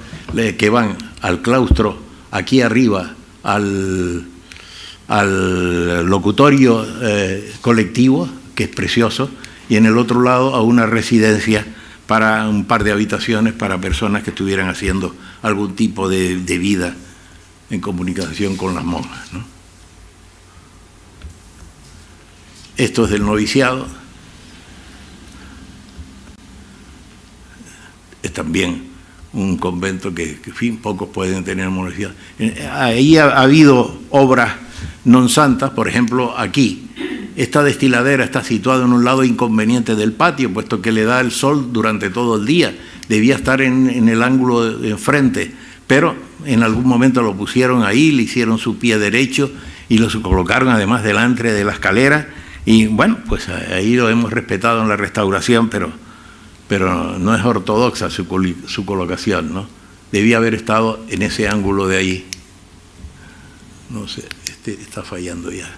que van al claustro, aquí arriba, al locutorio colectivo, que es precioso, y en el otro lado a una residencia para un par de habitaciones para personas que estuvieran haciendo algún tipo de vida en comunicación con las monjas, ¿no? Esto es del noviciado. Es también un convento que en fin, pocos pueden tener noviciado. Ahí ha habido obras non santas, por ejemplo, aquí. Esta destiladera está situada en un lado inconveniente del patio, puesto que le da el sol durante todo el día. Debía estar en el ángulo de enfrente, pero en algún momento lo pusieron ahí, le hicieron su pie derecho y lo colocaron además delante de la escalera. Y bueno, pues ahí lo hemos respetado en la restauración, pero no es ortodoxa su colocación, ¿no? Debía haber estado en ese ángulo de ahí. No sé, está fallando ya.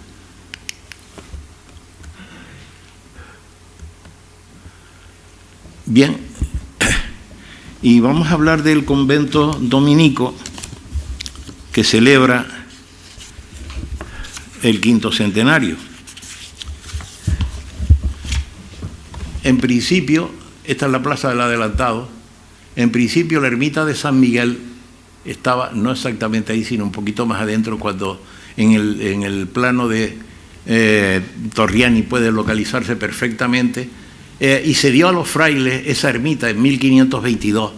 Bien, y vamos a hablar del convento dominico que celebra el 5º centenario. En principio, esta es la plaza del adelantado. En principio, la ermita de San Miguel estaba no exactamente ahí, sino un poquito más adentro, cuando en el plano de Torriani puede localizarse perfectamente, y se dio a los frailes esa ermita en 1522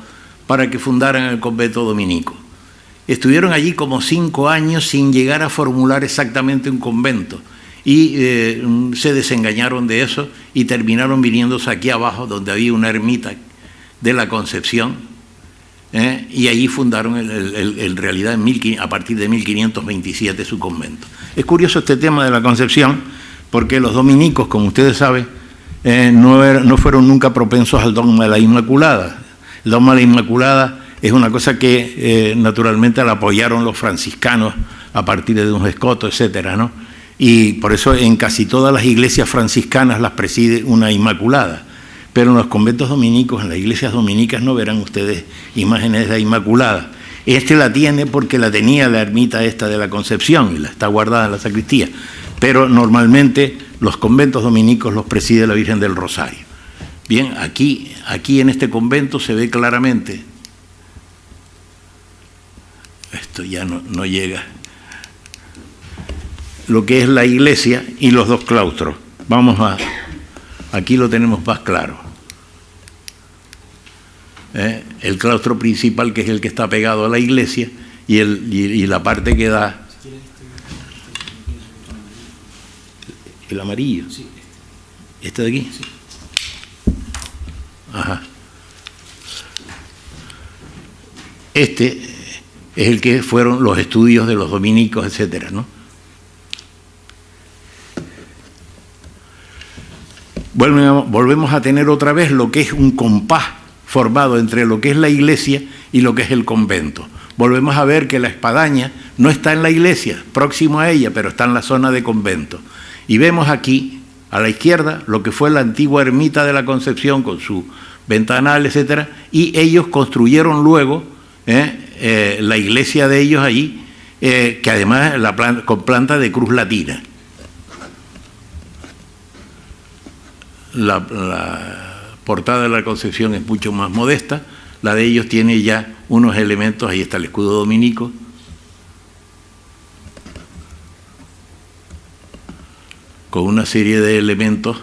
para que fundaran el convento dominico. Estuvieron allí como 5 años sin llegar a formular exactamente un convento, y se desengañaron de eso y terminaron viniéndose aquí abajo, donde había una ermita de la Concepción, y allí fundaron en realidad a partir de 1527 su convento. Es curioso este tema de la Concepción, porque los dominicos, como ustedes saben, no fueron nunca propensos al dogma de la Inmaculada. El dogma de la Inmaculada es una cosa que naturalmente la apoyaron los franciscanos a partir de Don Escoto, etcétera, ¿no? Y por eso en casi todas las iglesias franciscanas las preside una Inmaculada. Pero en los conventos dominicos, en las iglesias dominicas, no verán ustedes imágenes de la Inmaculada. La tiene porque la tenía la ermita esta de la Concepción y la está guardada en la sacristía. Pero normalmente los conventos dominicos los preside la Virgen del Rosario. Bien, aquí en este convento se ve claramente. Esto ya no llega. Lo que es la iglesia y los 2 claustros. Aquí lo tenemos más claro. El claustro principal, que es el que está pegado a la iglesia, y la parte que da el amarillo. ¿Este de aquí? Sí. Ajá. Este es el que fueron los estudios de los dominicos, etcétera, ¿no? volvemos a tener otra vez lo que es un compás formado entre lo que es la iglesia y lo que es el convento. Volvemos a ver que la espadaña no está en la iglesia, próximo a ella, pero está en la zona de convento. Y vemos aquí, a la izquierda, lo que fue la antigua ermita de la Concepción con su ventanal, etcétera, y ellos construyeron luego la iglesia de ellos allí, que además con planta de cruz latina. La portada de la Concepción es mucho más modesta, la de ellos tiene ya unos elementos, ahí está el escudo dominico, con una serie de elementos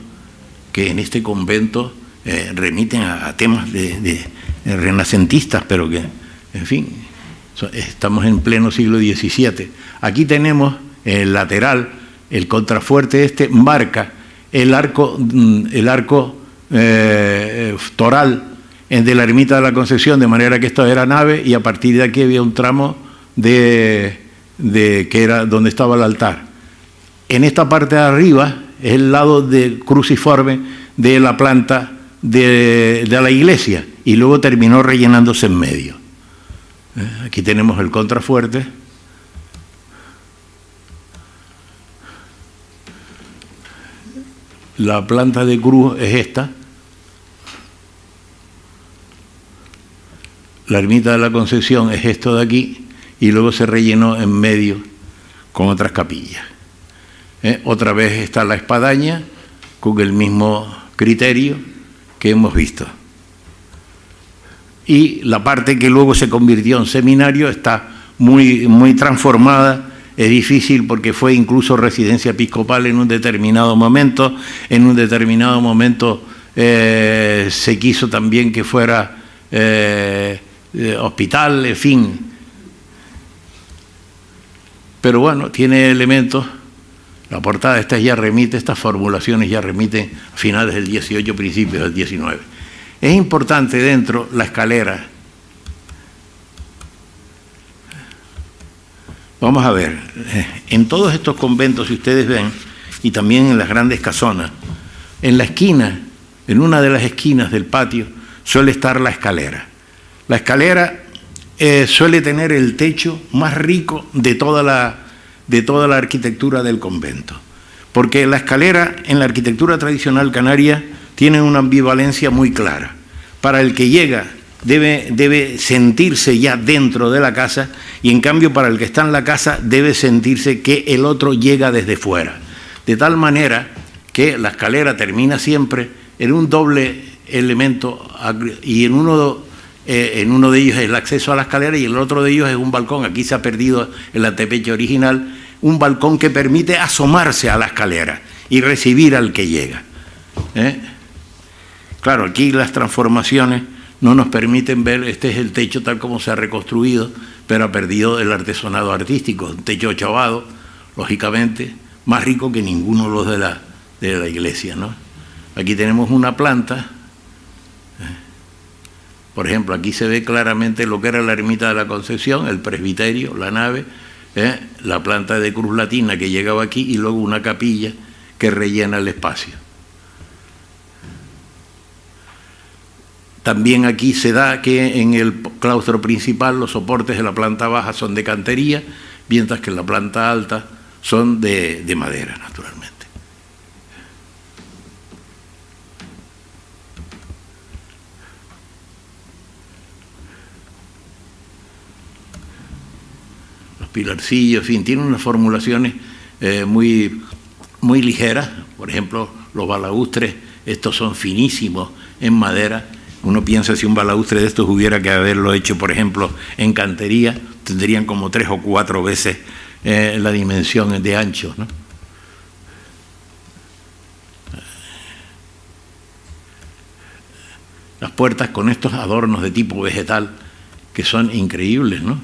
que en este convento remiten a temas de renacentistas, pero que, en fin, estamos en pleno siglo XVII. Aquí tenemos el lateral, el contrafuerte marca el arco toral de la ermita de la Concepción, de manera que esto era nave, y a partir de aquí había un tramo que era donde estaba el altar. En esta parte de arriba es el lado cruciforme de la planta de la iglesia, y luego terminó rellenándose en medio. Aquí tenemos el contrafuerte. La planta de cruz es esta. La ermita de la Concepción es esto de aquí, y luego se rellenó en medio con otras capillas. Otra vez está la espadaña, con el mismo criterio que hemos visto. Y la parte que luego se convirtió en seminario está muy, muy transformada. Es difícil porque fue incluso residencia episcopal en un determinado momento. En un determinado momento se quiso también que fuera hospital, en fin. Pero bueno, tiene elementos. La portada estas formulaciones ya remiten a finales del 18, principios del 19. Es importante dentro la escalera. Vamos a ver, en todos estos conventos, si ustedes ven, y también en las grandes casonas, en la esquina, en una de las esquinas del patio, suele estar la escalera. La escalera suele tener el techo más rico de toda la arquitectura del convento, porque la escalera en la arquitectura tradicional canaria tiene una ambivalencia muy clara. Para el que llega debe sentirse ya dentro de la casa, y en cambio para el que está en la casa debe sentirse que el otro llega desde fuera, de tal manera que la escalera termina siempre en un doble elemento, y en uno de ellos es el acceso a la escalera y el otro de ellos es un balcón. Aquí se ha perdido el antepecho original, un balcón que permite asomarse a la escalera y recibir al que llega. Claro, aquí las transformaciones no nos permiten ver, este es el techo tal como se ha reconstruido, pero ha perdido el artesonado artístico, un techo chavado, lógicamente, más rico que ninguno de los de la iglesia, ¿no? Aquí tenemos una planta, por ejemplo, aquí se ve claramente lo que era la ermita de la Concepción, el presbiterio, la nave, la planta de cruz latina que llegaba aquí, y luego una capilla que rellena el espacio. También aquí se da que en el claustro principal los soportes de la planta baja son de cantería, mientras que en la planta alta son de madera, naturalmente. Los pilarcillos, en fin, tienen unas formulaciones muy, muy ligeras. Por ejemplo, los balaustres, estos son finísimos en madera. Uno piensa, si un balaustre de estos hubiera que haberlo hecho, por ejemplo, en cantería, tendrían como 3 o 4 veces la dimensión de ancho, ¿no? Las puertas con estos adornos de tipo vegetal que son increíbles, ¿no?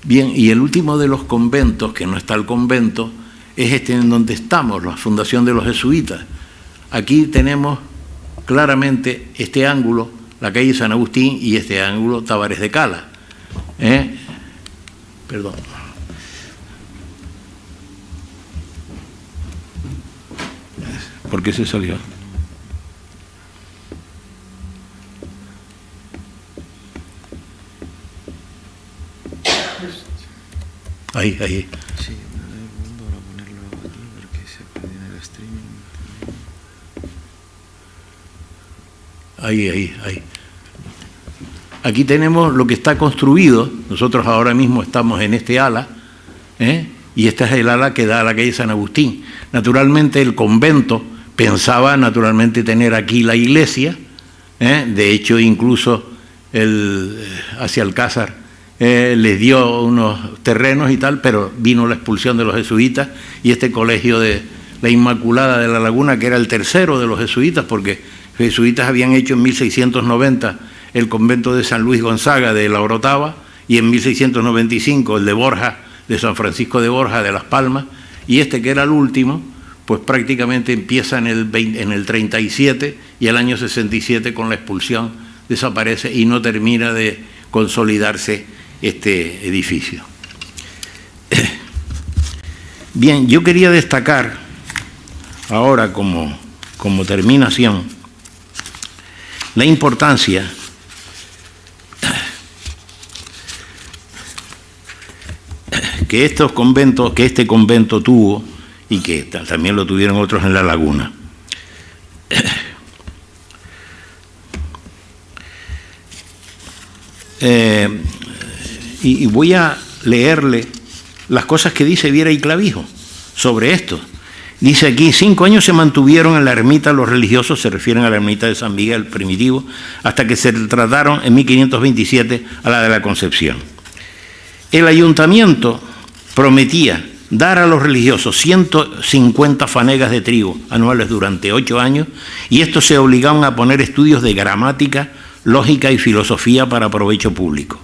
Bien, y el último de los conventos, que no está el convento, es este en donde estamos, la fundación de los jesuitas. Aquí tenemos claramente este ángulo, la calle San Agustín, y este ángulo Tavares de Cala. Perdón. ¿Por qué se salió? Ahí. Sí, para ponerlo aquí porque se puede en el streaming. Ahí. Aquí tenemos lo que está construido. Nosotros ahora mismo estamos en este ala, y esta es el ala que da a la calle San Agustín. Naturalmente el convento pensaba naturalmente tener aquí la iglesia, de hecho incluso hacia Alcázar les dio unos terrenos y tal, pero vino la expulsión de los jesuitas y este colegio de la Inmaculada de la Laguna, que era el tercero de los jesuitas, porque los jesuitas habían hecho en 1690 el convento de San Luis Gonzaga de la Orotava y en 1695 el de Borja, de San Francisco de Borja de Las Palmas, y este que era el último, pues prácticamente empieza en el 37 y el año 67 con la expulsión desaparece y no termina de consolidarse este edificio. Bien, yo quería destacar ahora como terminación la importancia que este convento tuvo y que también lo tuvieron otros en La Laguna. Y voy a leerle las cosas que dice Viera y Clavijo sobre esto. Dice aquí, 5 años se mantuvieron en la ermita los religiosos, se refieren a la ermita de San Miguel primitivo, hasta que se trataron en 1527 a la de la Concepción. El ayuntamiento prometía dar a los religiosos 150 fanegas de trigo anuales durante 8 años, y estos se obligaban a poner estudios de gramática, lógica y filosofía para provecho público.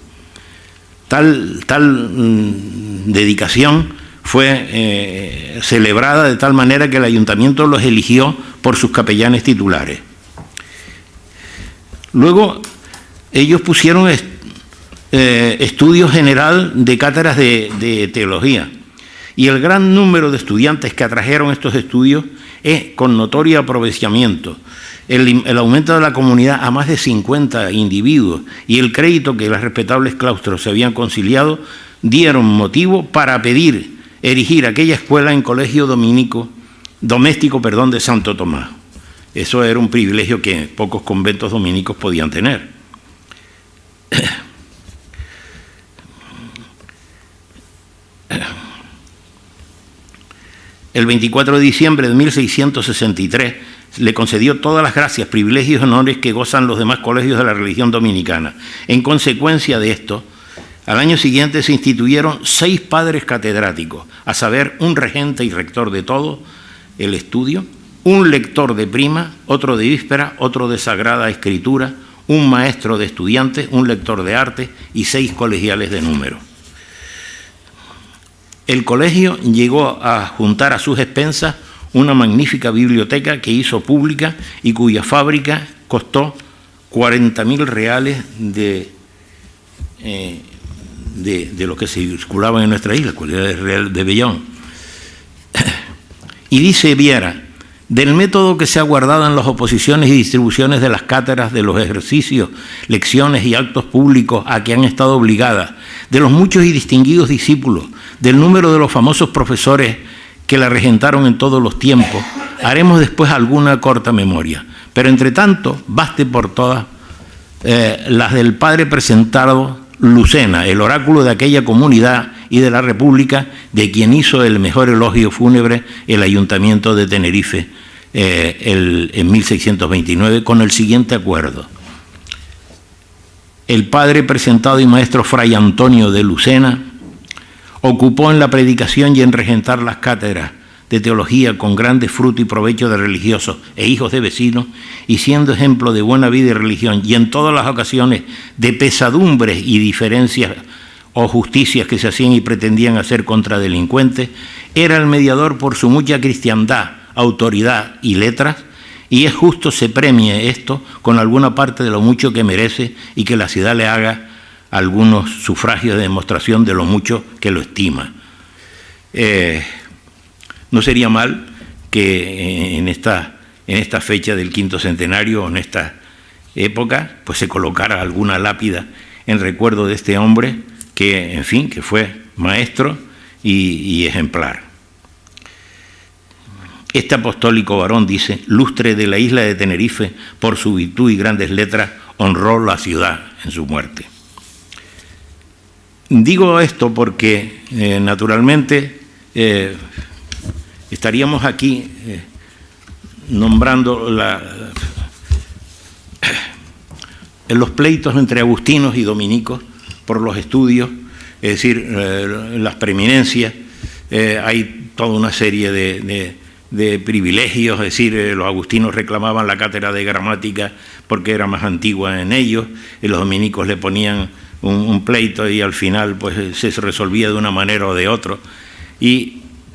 Tal dedicación fue celebrada de tal manera que el ayuntamiento los eligió por sus capellanes titulares. Luego ellos pusieron estudio general de cátedras de teología, y el gran número de estudiantes que atrajeron estos estudios es con notorio aprovechamiento. El aumento de la comunidad a más de 50 individuos y el crédito que los respetables claustros se habían conciliado dieron motivo para pedir erigir aquella escuela en colegio doméstico de Santo Tomás. Eso era un privilegio que pocos conventos dominicos podían tener. El 24 de diciembre de 1663 le concedió todas las gracias, privilegios y honores que gozan los demás colegios de la religión dominicana. En consecuencia de esto, al año siguiente se instituyeron 6 padres catedráticos, a saber, un regente y rector de todo el estudio, un lector de prima, otro de víspera, otro de sagrada escritura, un maestro de estudiantes, un lector de arte y 6 colegiales de número. El colegio llegó a juntar a sus expensas una magnífica biblioteca que hizo pública y cuya fábrica costó 40.000 reales de lo que se circulaban en nuestra isla, cualidades real de Bellón. Y dice Viera, del método que se ha guardado en las oposiciones y distribuciones de las cátedras, de los ejercicios, lecciones y actos públicos a que han estado obligadas, de los muchos y distinguidos discípulos, del número de los famosos profesores que la regentaron en todos los tiempos, haremos después alguna corta memoria. Pero entre tanto, baste por todas las del padre presentado Lucena, el oráculo de aquella comunidad y de la República, de quien hizo el mejor elogio fúnebre el Ayuntamiento de Tenerife en 1629, con el siguiente acuerdo. El padre presentado y maestro Fray Antonio de Lucena ocupó en la predicación y en regentar las cátedras de teología con grande fruto y provecho de religiosos e hijos de vecinos, y siendo ejemplo de buena vida y religión, y en todas las ocasiones de pesadumbres y diferencias o justicias que se hacían y pretendían hacer contra delincuentes, era el mediador por su mucha cristiandad, autoridad y letras, y es justo se premie esto con alguna parte de lo mucho que merece y que la ciudad le haga algunos sufragios de demostración de lo mucho que lo estima. No sería mal que en esta fecha del 5º centenario, en esta época, pues se colocara alguna lápida en recuerdo de este hombre que, en fin, que fue maestro y ejemplar. Este apostólico varón, dice, lustre de la isla de Tenerife, por su virtud y grandes letras, honró la ciudad en su muerte. Digo esto porque, naturalmente, estaríamos aquí nombrando los pleitos entre agustinos y dominicos por los estudios, es decir, las preeminencias. Hay toda una serie de privilegios, es decir, los agustinos reclamaban la cátedra de gramática porque era más antigua en ellos, y los dominicos le ponían un pleito y al final pues se resolvía de una manera o de otra.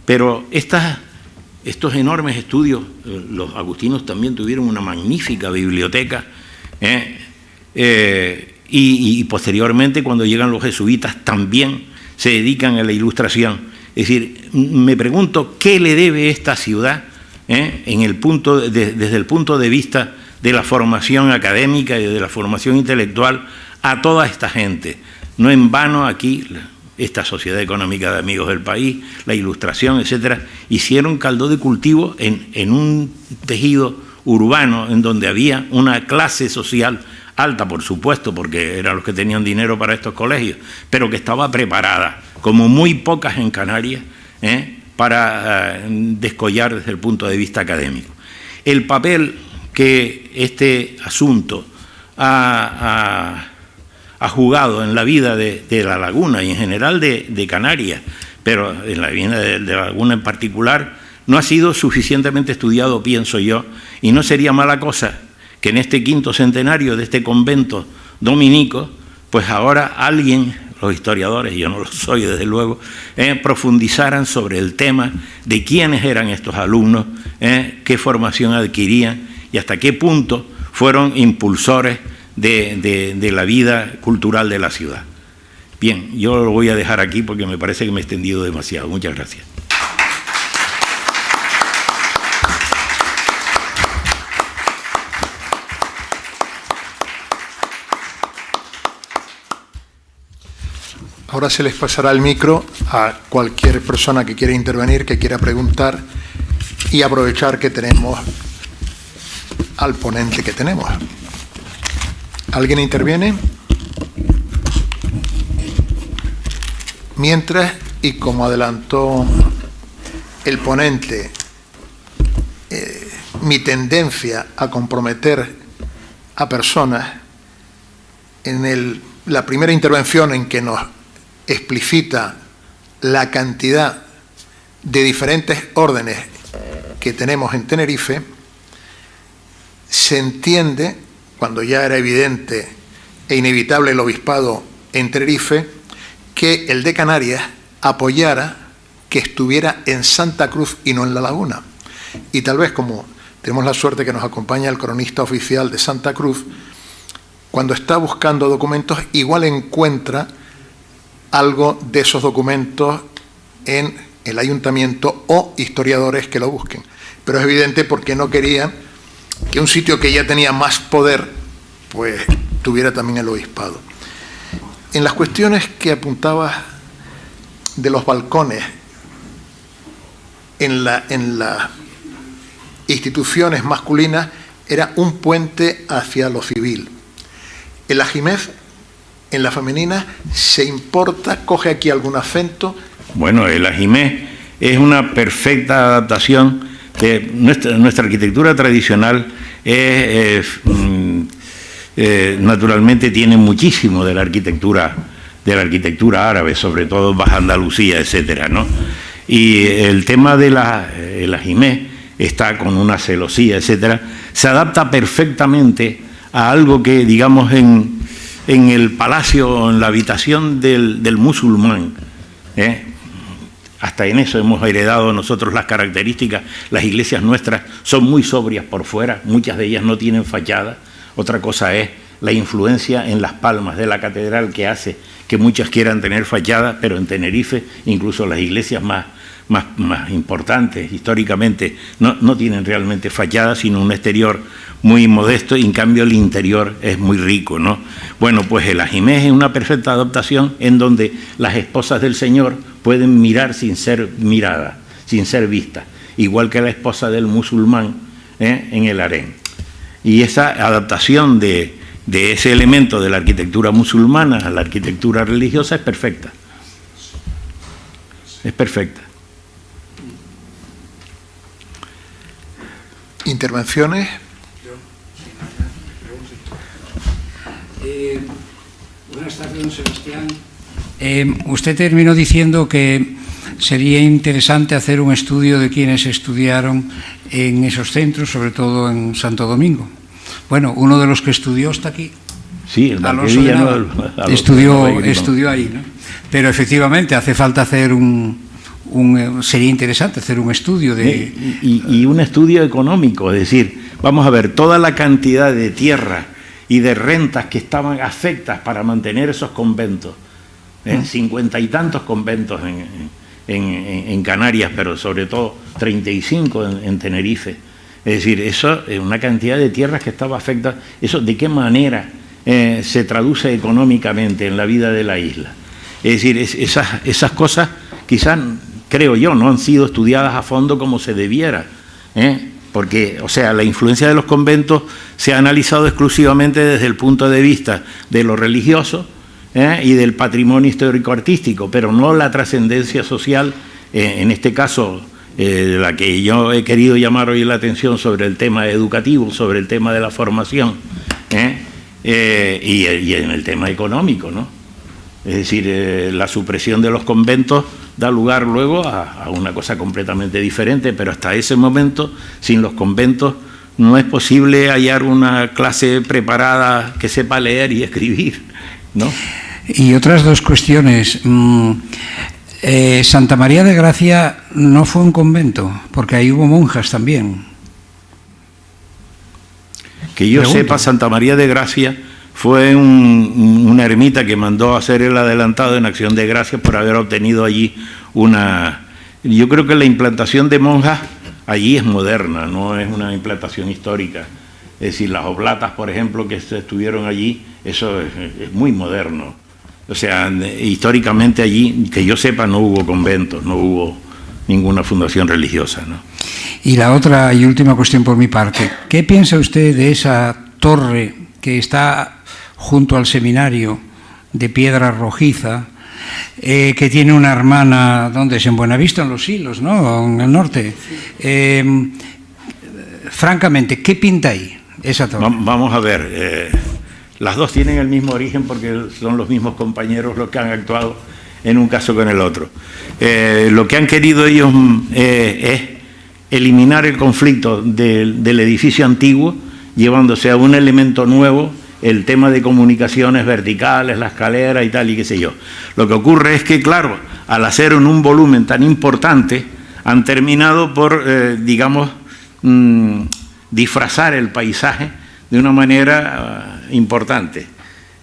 Pero estos enormes estudios, los agustinos también tuvieron una magnífica biblioteca, y posteriormente, cuando llegan los jesuitas, también se dedican a la ilustración. Es decir, me pregunto qué le debe esta ciudad desde el punto de vista de la formación académica y de la formación intelectual a toda esta gente. No en vano aquí esta Sociedad Económica de Amigos del País, la Ilustración, etcétera, hicieron caldo de cultivo en un tejido urbano en donde había una clase social alta, por supuesto, porque eran los que tenían dinero para estos colegios, pero que estaba preparada, como muy pocas en Canarias, para descollar desde el punto de vista académico. El papel que este asunto ha jugado en la vida de La Laguna y en general de Canarias, pero en la vida de La Laguna en particular, no ha sido suficientemente estudiado, pienso yo, y no sería mala cosa que en este 5º centenario de este convento dominico, pues ahora alguien, los historiadores, yo no lo soy desde luego, profundizaran sobre el tema de quiénes eran estos alumnos, qué formación adquirían y hasta qué punto fueron impulsores de la vida cultural de la ciudad. Bien, yo lo voy a dejar aquí porque me parece que me he extendido demasiado. Muchas gracias. Ahora se les pasará el micro a cualquier persona que quiera intervenir, que quiera preguntar, y aprovechar que tenemos al ponente que tenemos. ¿Alguien interviene? Mientras, y como adelantó el ponente, mi tendencia a comprometer a personas, en la primera intervención en que nos explicita la cantidad de diferentes órdenes que tenemos en Tenerife, se entiende, cuando ya era evidente e inevitable el obispado en Tenerife, que el de Canarias apoyara que estuviera en Santa Cruz y no en La Laguna. Y tal vez, como tenemos la suerte que nos acompaña el cronista oficial de Santa Cruz, cuando está buscando documentos, igual encuentra algo de esos documentos en el ayuntamiento o historiadores que lo busquen. Pero es evidente porque no querían que un sitio que ya tenía más poder, pues tuviera también el obispado. En las cuestiones que apuntabas de los balcones, en las instituciones masculinas era un puente hacia lo civil. En la Jimez, en la femenina, se importa, coge aquí algún acento. Bueno, el Ajimé es una perfecta adaptación de nuestra arquitectura tradicional. Naturalmente tiene muchísimo de la arquitectura árabe, sobre todo Baja Andalucía, etcétera, ¿no? Y el tema de el Ajimé está con una celosía, etcétera, se adapta perfectamente a algo que, digamos, en el palacio, en la habitación del musulmán, hasta en eso hemos heredado nosotros las características. Las iglesias nuestras son muy sobrias por fuera, muchas de ellas no tienen fachada. Otra cosa es la influencia en las palmas de la catedral que hace que muchas quieran tener fachada, pero en Tenerife incluso las iglesias más más importantes históricamente, no tienen realmente fachadas, sino un exterior muy modesto, y en cambio el interior es muy rico, ¿no? Bueno, pues el Ajimez es una perfecta adaptación en donde las esposas del Señor pueden mirar sin ser miradas, sin ser vistas, igual que la esposa del musulmán en el harén. Y esa adaptación de ese elemento de la arquitectura musulmana a la arquitectura religiosa es perfecta. Es perfecta. ¿Intervenciones? Buenas tardes, don Sebastián. Usted terminó diciendo que sería interesante hacer un estudio de quienes estudiaron en esos centros, sobre todo en Santo Domingo. Bueno, uno de los que estudió está aquí. Sí, el Alonso de Nava, estudió ahí, ¿no? Pero efectivamente hace falta hacer sería interesante hacer un estudio de... Y un estudio económico, es decir, vamos a ver toda la cantidad de tierra y de rentas que estaban afectas para mantener esos conventos, 50 y tantos conventos en Canarias, pero sobre todo 35 en Tenerife. Es decir, eso es una cantidad de tierras que estaba afectada. ¿Eso de qué manera se traduce económicamente en la vida de la isla? Es decir, esas cosas quizás, creo yo, no han sido estudiadas a fondo como se debiera, porque, o sea, la influencia de los conventos se ha analizado exclusivamente desde el punto de vista de lo religioso y del patrimonio histórico-artístico, pero no la trascendencia social, en este caso, de la que yo he querido llamar hoy la atención sobre el tema educativo, sobre el tema de la formación, y en el tema económico, ¿no? Es decir, la supresión de los conventos da lugar luego a una cosa completamente diferente, pero hasta ese momento, sin los conventos, no es posible hallar una clase preparada que sepa leer y escribir, ¿no? Y otras dos cuestiones. Santa María de Gracia no fue un convento, porque ahí hubo monjas también. Que yo sepa, Santa María de Gracia fue una ermita que mandó a hacer el adelantado en Acción de Gracias por haber obtenido allí una... Yo creo que la implantación de monjas allí es moderna, no es una implantación histórica. Es decir, las oblatas, por ejemplo, que estuvieron allí, eso es muy moderno. O sea, históricamente allí, que yo sepa, no hubo conventos, no hubo ninguna fundación religiosa, ¿no? Y la otra y última cuestión por mi parte. ¿Qué piensa usted de esa torre que está junto al seminario de piedra rojiza, que tiene una hermana, ¿dónde es? En Buenavista, en Los Silos, ¿no? En el norte. Francamente, ¿qué pinta ahí esa torre? Vamos a ver, las dos tienen el mismo origen porque son los mismos compañeros los que han actuado en un caso con el otro. Lo que han querido ellos es eliminar el conflicto del edificio antiguo, llevándose a un elemento nuevo, el tema de comunicaciones verticales, la escalera y tal, y qué sé yo. Lo que ocurre es que, claro, al hacer en un volumen tan importante, han terminado por, digamos, disfrazar el paisaje de una manera importante.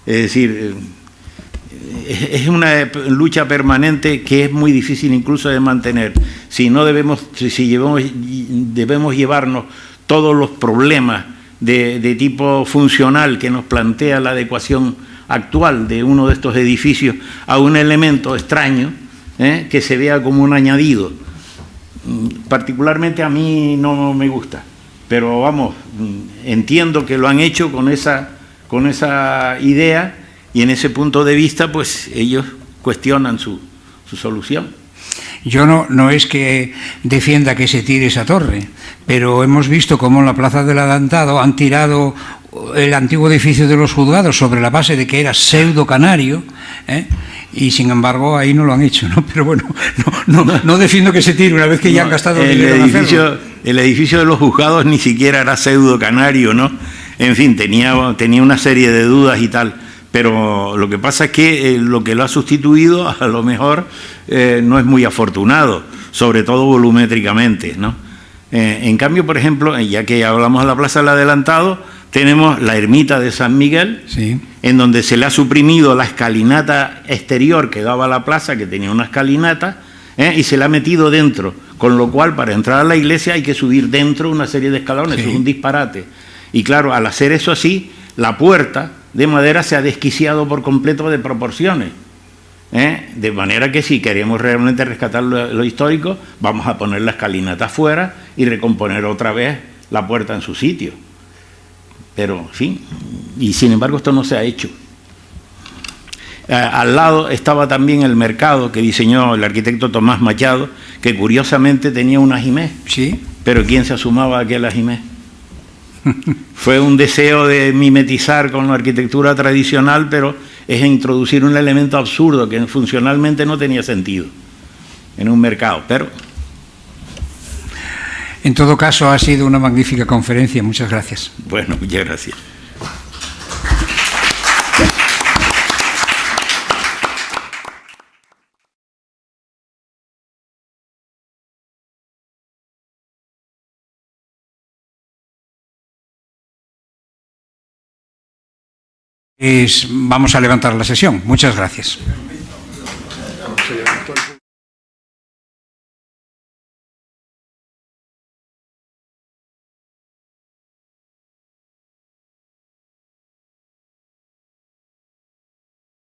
Es decir, es una lucha permanente que es muy difícil incluso de mantener. Si debemos llevarnos todos los problemas de tipo funcional que nos plantea la adecuación actual de uno de estos edificios a un elemento extraño que se vea como un añadido. Particularmente a mí no me gusta, pero vamos, entiendo que lo han hecho con esa idea, y en ese punto de vista pues ellos cuestionan su solución. Yo no es que defienda que se tire esa torre, pero hemos visto cómo en la Plaza del Adelantado han tirado el antiguo edificio de los juzgados sobre la base de que era pseudo canario, y sin embargo ahí no lo han hecho, ¿no? Pero bueno, no defiendo que se tire una vez que ya han gastado el dinero en hacerlo. El edificio de los juzgados ni siquiera era pseudo canario, ¿no? En fin, tenía una serie de dudas y tal. Pero lo que pasa es que lo que lo ha sustituido a lo mejor no es muy afortunado, sobre todo volumétricamente, ¿no? En cambio, por ejemplo, ya que hablamos de la Plaza del Adelantado, tenemos la ermita de San Miguel, sí, en donde se le ha suprimido la escalinata exterior que daba a la plaza, que tenía una escalinata, y se la ha metido dentro, con lo cual para entrar a la iglesia hay que subir dentro una serie de escalones, Sí. eso es un disparate. Y claro, al hacer eso así, la puerta de madera se ha desquiciado por completo de proporciones. De manera que si queremos realmente rescatar lo histórico, vamos a poner la escalinata afuera y recomponer otra vez la puerta en su sitio. Pero, en fin, y sin embargo esto no se ha hecho. Al lado estaba también el mercado que diseñó el arquitecto Tomás Machado, que curiosamente tenía un ajimez. Sí. Pero ¿quién se asomaba a aquel ajimez? Fue un deseo de mimetizar con la arquitectura tradicional, pero es introducir un elemento absurdo que funcionalmente no tenía sentido en un mercado. Pero En todo caso, ha sido una magnífica conferencia. Muchas gracias. bueno, muchas gracias. Vamos a levantar la sesión. Muchas gracias.